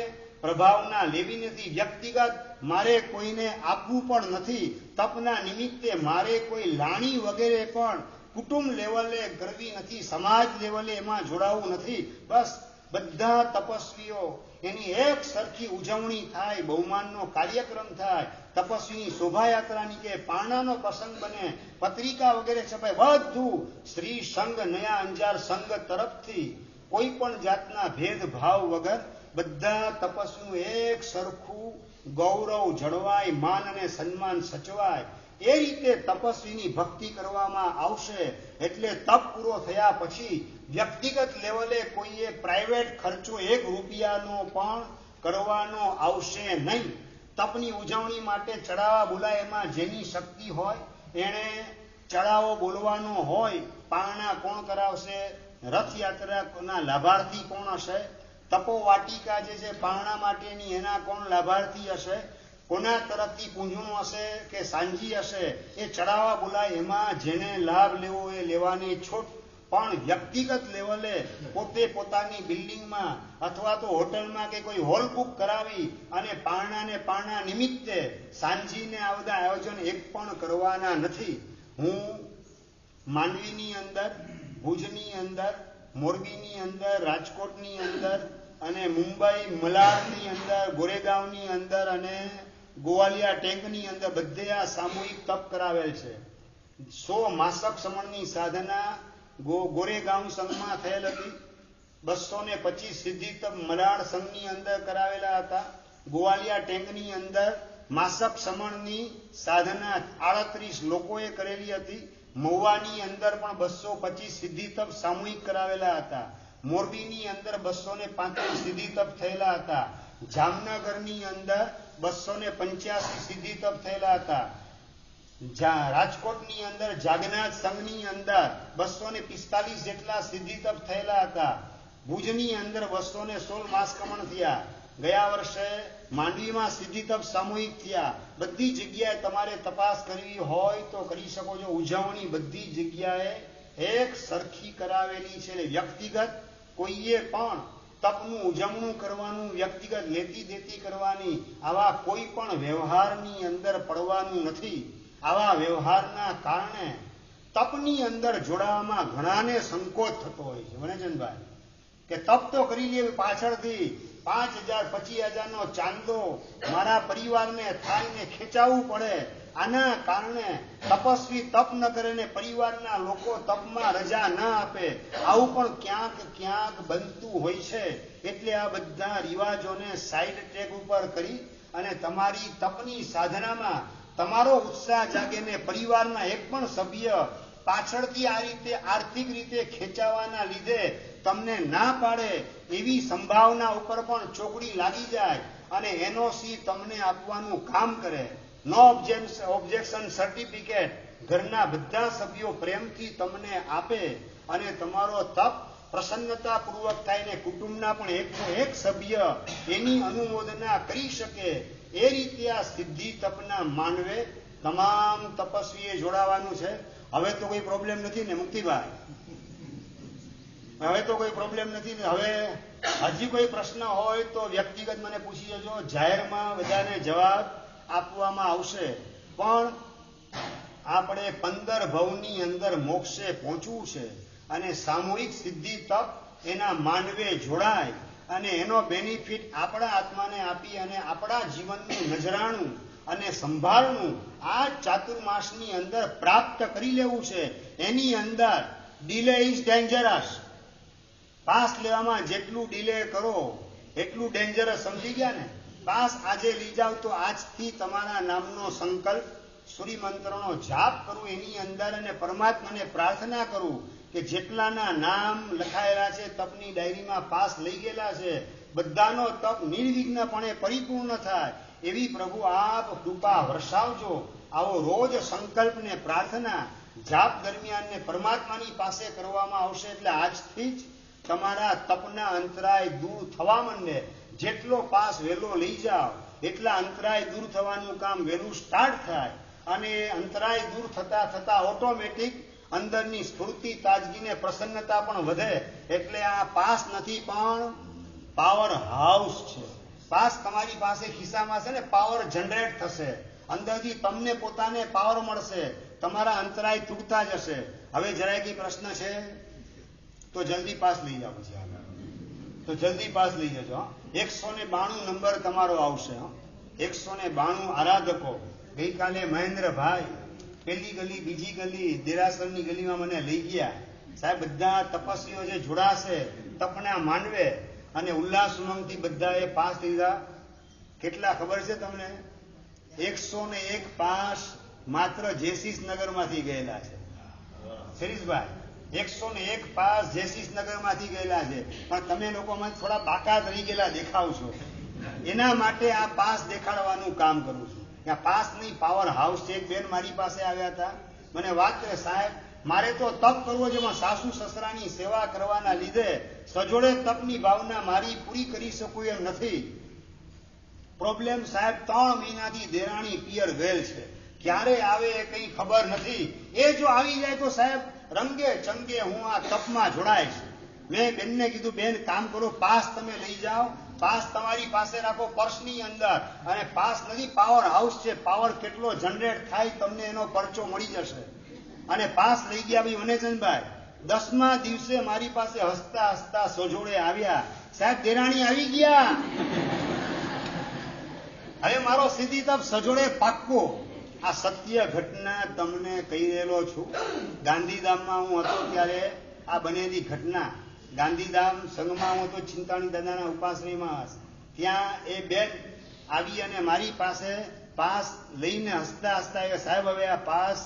પ્રભાવના લેવી નથી, વ્યક્તિગત મારે કોઈને આપવું પણ નથી. તપના નિમિત્તે મારે કોઈ લાણી વગેરે પણ કુટુંબ લેવલે કરવી નથી, સમાજ લેવલે એમાં જોડાવું નથી. બસ બધા તપસ્વીઓ એની એક સરખી ઉજવણી થાય, બહુમાનનો કાર્યક્રમ થાય, તપસ્વીની શોભાયાત્રાની કે પારણાનો પ્રસંગ બને, પત્રિકા વગેરે છપાય, બધું શ્રી સંઘ નયા અંજાર સંઘ તરફથી કોઈ પણ જાતના ભેદભાવ વગર બધા તપસ્વીનું એક સરખું ગૌરવ જળવાય, માન અને સન્માન સચવાય, એ રીતે તપસ્વીની ભક્તિ કરવામાં આવશે. એટલે તપ પૂરો થયા પછી વ્યક્તિગત લેવલે કોઈએ પ્રાઇવેટ ખર્ચો 1 રૂપિયાનો પણ કરવાનો આવશે નહીં. તપની ઉજવણી માટે ચડાવા બોલાય, એમાં જેની શક્તિ હોય એણે ચડાવો બોલવાનો હોય. પારણા કોણ કરાવશે, રથયાત્રાના લાભાર્થી કોણ હશે, તપોવાટિકા જે છે પારણા માટેની એના કોણ લાભાર્થી હશે, કોના તરફથી પૂંજણું હશે કે સાંજી હશે, એ ચડાવા બોલાય. એમાં જેને લાભ લેવો એ લેવાની છૂટ. પણ વ્યક્તિગત લેવલે પોતે પોતાની બિલ્ડિંગમાં અથવા તો હોટલમાં કે કોઈ હોલ બુક કરાવી અને પારણા નિમિત્તે સાંજીને આ બધા આયોજન એક પણ કરવાના નથી. હું માંડવીની અંદર, ભુજની અંદર, મોરબીની અંદર, રાજકોટની અંદર અને મુંબઈ મલાડની અંદર, ગોરેગાંવની અંદર અને ગોવાલિયા ટેંકની અંદર બધે આ સામૂહિક તપ કરાવેલ છે. 100 માસક સમણની સાધના ગોરેગાંવ સંઘમાં થયેલ હતી. 225 સિદ્ધિ તપ મલાડ સંઘની અંદર કરાવેલા હતા. ગોવાલિયા ટેંકની અંદર માસક સમણની સાધના 38 લોકોએ કરેલી હતી. મહુવાની અંદર પણ 225 સિદ્ધિ તપ સામૂહિક કરાવેલા હતા. મોરબીની અંદર 235 સિદ્ધિ તપ થયેલા હતા. જામનગરની અંદર 285 સિદ્ધિ તપ થયેલા હતા. રાજકોટની અંદર જાગનાથ સંઘની અંદર 245 જેટલા સિદ્ધિ તપ થયેલા હતા. ભુજની અંદર 216 માસકમણ થયા. ગયા વર્ષે માંડવીમાં સિદ્ધિ તપ સામૂહિક થયા. બધી જગ્યાએ તમારે તપાસ કરવી હોય તો કરી શકો છો. ઉજવણી બધી જગ્યાએ એક સરખી કરાવેલી છે. વ્યક્તિગત કોઈએ પણ તપનું ઉજવણું કરવાનું, વ્યક્તિગત લેતી દેતી કરવાની, આવા કોઈ પણ વ્યવહારની અંદર પડવાનું નથી. આવા વ્યવહારના કારણે તપની અંદર જોડાવામાં ઘણાને સંકોચ થતો હોય છે. વનેચંદભાઈ કે તપ તો કરી લે પાછળથી 5,000 25,000નો ચાંદો મારા પરિવારને થાયને ખેંચાવવું પડે. આના કારણે તપસ્વી તપ ન કરે ને પરિવારના લોકો તપમાં રજા ન આપે, આવું પણ ક્યાંક બનતું હોય છે. એટલે આ બધા રિવાજોને સાઈડ ટ્રેક ઉપર કરી અને તમારી તપની સાધનામાં તમારો ઉત્સાહ જાગે ને પરિવારના એક પણ સભ્ય પાછળથી આ રીતે આર્થિક રીતે ખેંચાવાના લીધે તમને ના પાડે એવી સંભાવના ઉપર પણ ચોકડી લાગી જાય અને એનઓસી તમને આપવાનું કામ કરે. નો ઓબ્જેક્શન સર્ટિફિકેટ ઘરના બધા સભ્યો પ્રેમથી તમને આપે અને તમારો તપ પ્રસન્નતાપૂર્વક થાય ને કુટુંબના પણ એક સભ્ય એની અનુમોદના કરી શકે એ રીતે આ સિદ્ધિ તપના માનવે તમામ તપસ્વીએ જોડાવાનું છે. હવે તો કોઈ પ્રોબ્લેમ નથી ને મુક્તિભાઈ? હવે તો કોઈ પ્રોબ્લેમ નથી ને? હવે હજી કોઈ પ્રશ્ન હોય તો વ્યક્તિગત મને પૂછી જજો, જાહેરમાં બધાને જવાબ આપવામાં આવશે. પણ આપણે 15 ભવની અંદર મોક્ષે પહોંચવું છે અને સામૂહિક સિદ્ધિ તપ એના માનવે જોડાય અને એનો બેનિફિટ આપણા આત્માને આપી અને આપણા જીવનનું નજરાણું અને સંભાળનું આ ચાતુર્માસની અંદર પ્રાપ્ત કરી લેવું છે. એની અંદર ડિલે ઇઝ ડેન્જરસ. પાસ લેવામાં જેટલું ડિલે કરો એટલું ડેન્જરસ. સમજી ગયા ને? પાસ આજે લઈ જાવ તો આજથી તમારા નામનો સંકલ્પ સૂર્યમંત્રનો જાપ કરું એની અંદર અને પરમાત્માને પ્રાર્થના કરું કે જેટલાના નામ લખાયેલા છે તપની ડાયરીમાં પાસ લઈ ગયેલા છે બધાનો તપ નિર્વિઘ્નપણે પરિપૂર્ણ થાય એવી પ્રભુ આપ કૃપા વરસાવજો. આવો રોજ સંકલ્પ ને પ્રાર્થના જાપ દરમિયાન ને પરમાત્માની પાસે કરવામાં આવશે એટલે આજથી જ તમારા તપના અંતરાય દૂર થવા માંડે. જેટલો પાસ વહેલો લઈ જાઓ એટલા અંતરાય દૂર થવાનું કામ વહેલું સ્ટાર્ટ થાય અને અંતરાય દૂર થતા થતા ઓટોમેટિક અંદરની સ્ફૂર્તિ, તાજગી ને પ્રસન્નતા પણ વધે. એટલે આ પાસ નથી પણ પાવર હાઉસ છે. પાસ તમારી પાસે ખિસ્સામાં છે ને પાવર જનરેટ થશે, અંદરથી તમને પોતાને પાવર મળશે, તમારા અંતરાય તૂટતા જશે. હવે જરાય કઈ પ્રશ્ન છે તો જલ્દી પાસ લઈ જાઓ. પછી તો જલ્દી પાસ લઈ જજો. 192 નંબર તમારો આવશે. 192 આરાધકો. ગઈકાલે મહેન્દ્રભાઈ પેલી ગલી બીજી ગલી દેરાસરની ગલીમાં મને લઈ ગયા. સાહેબ બધા તપસ્વીઓ જે જોડાશે તપના માનવે અને ઉલ્લાસ ઉમંગથી બધાએ પાસ લીધા. કેટલા ખબર છે તમને? 101 પાસ માત્ર જેસીસ નગરમાંથી ગયેલા છે. શરીષભાઈ 101 પાસ જેસીસ નગરમાંથી ગયેલા છે. પણ તમે લોકોમાં થોડા બાકાત રહી ગયેલા દેખાવ છો. એના માટે આ પાસ દેખાડવાનું કામ કરું છું. ત્યાં પાસ નહીં પાવર હાઉસ છે. એક બેન મારી પાસે આવ્યા હતા, મને વાત કરે, સાહેબ મારે તો તપ કરવો છે પણ સાસુ સસરાની સેવા કરવાના લીધે સજોડે તપની ભાવના મારી પૂરી કરી શકું એમ નથી. પ્રોબ્લેમ સાહેબ 3 મહિનાથી દેરાણી પિયર ગયેલ છે, ક્યારે આવે એ કઈ ખબર નથી. એ જો આવી જાય તો સાહેબ રંગે ચંગે હું આ તપમાં જોડાઈશ. મેં બેનને કીધું, બેન કામ કરો, પાસ તમે લઈ જાઓ, પાસ તમારી પાસે રાખો પર્સની અંદર. અને પાસ નથી, પાવર હાઉસ છે. પાવર કેટલો જનરેટ થાય તમને એનો પરચો મળી જશે. અને પાસ લઈ ગયા ભાઈ વનેચંદભાઈ. 10મા દિવસે મારી પાસે હસતા હસતા સોજોડે આવ્યા, સાહેબ દેરાણી આવી ગયા. હવે મારો સિદ્ધિ તપ સજોડે પાક્કો. આ સત્ય ઘટના તમને કહી રહેલો છું. ગાંધીધામમાં હું હતો ત્યારે આ બનેલી ઘટના. ગાંધીધામ સંઘમાં હું હતો, ચિંતાણી દાદાના ઉપાશ્રયમાં. ત્યાં એ બેન આવી અને મારી પાસે પાસ લઈને હસતા હસતા આવ્યા, સાહેબ હવે આ પાસ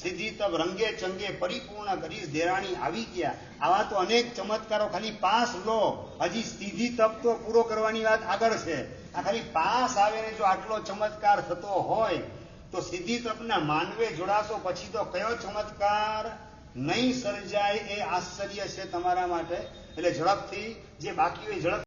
સિદ્ધિ તપ રંગે ચંગે પરિપૂર્ણ કરીશ, દેરાણી આવી ગયા. આવા તો અનેક ચમત્કારો. ખાલી પાસ લો, હજી સિદ્ધિ તપ તો પૂરો કરવાની વાત આગળ છે. આ ખાલી પાસ આવે ને જો આટલો ચમત્કાર થતો હોય તો સિદ્ધિ તપના માનવે જોડાશો પછી તો કયો ચમત્કાર નહીં સર્જાય એ આશ્ચર્ય છે તમારા માટે. એટલે ઝડપથી જે બાકી હોય ઝડપ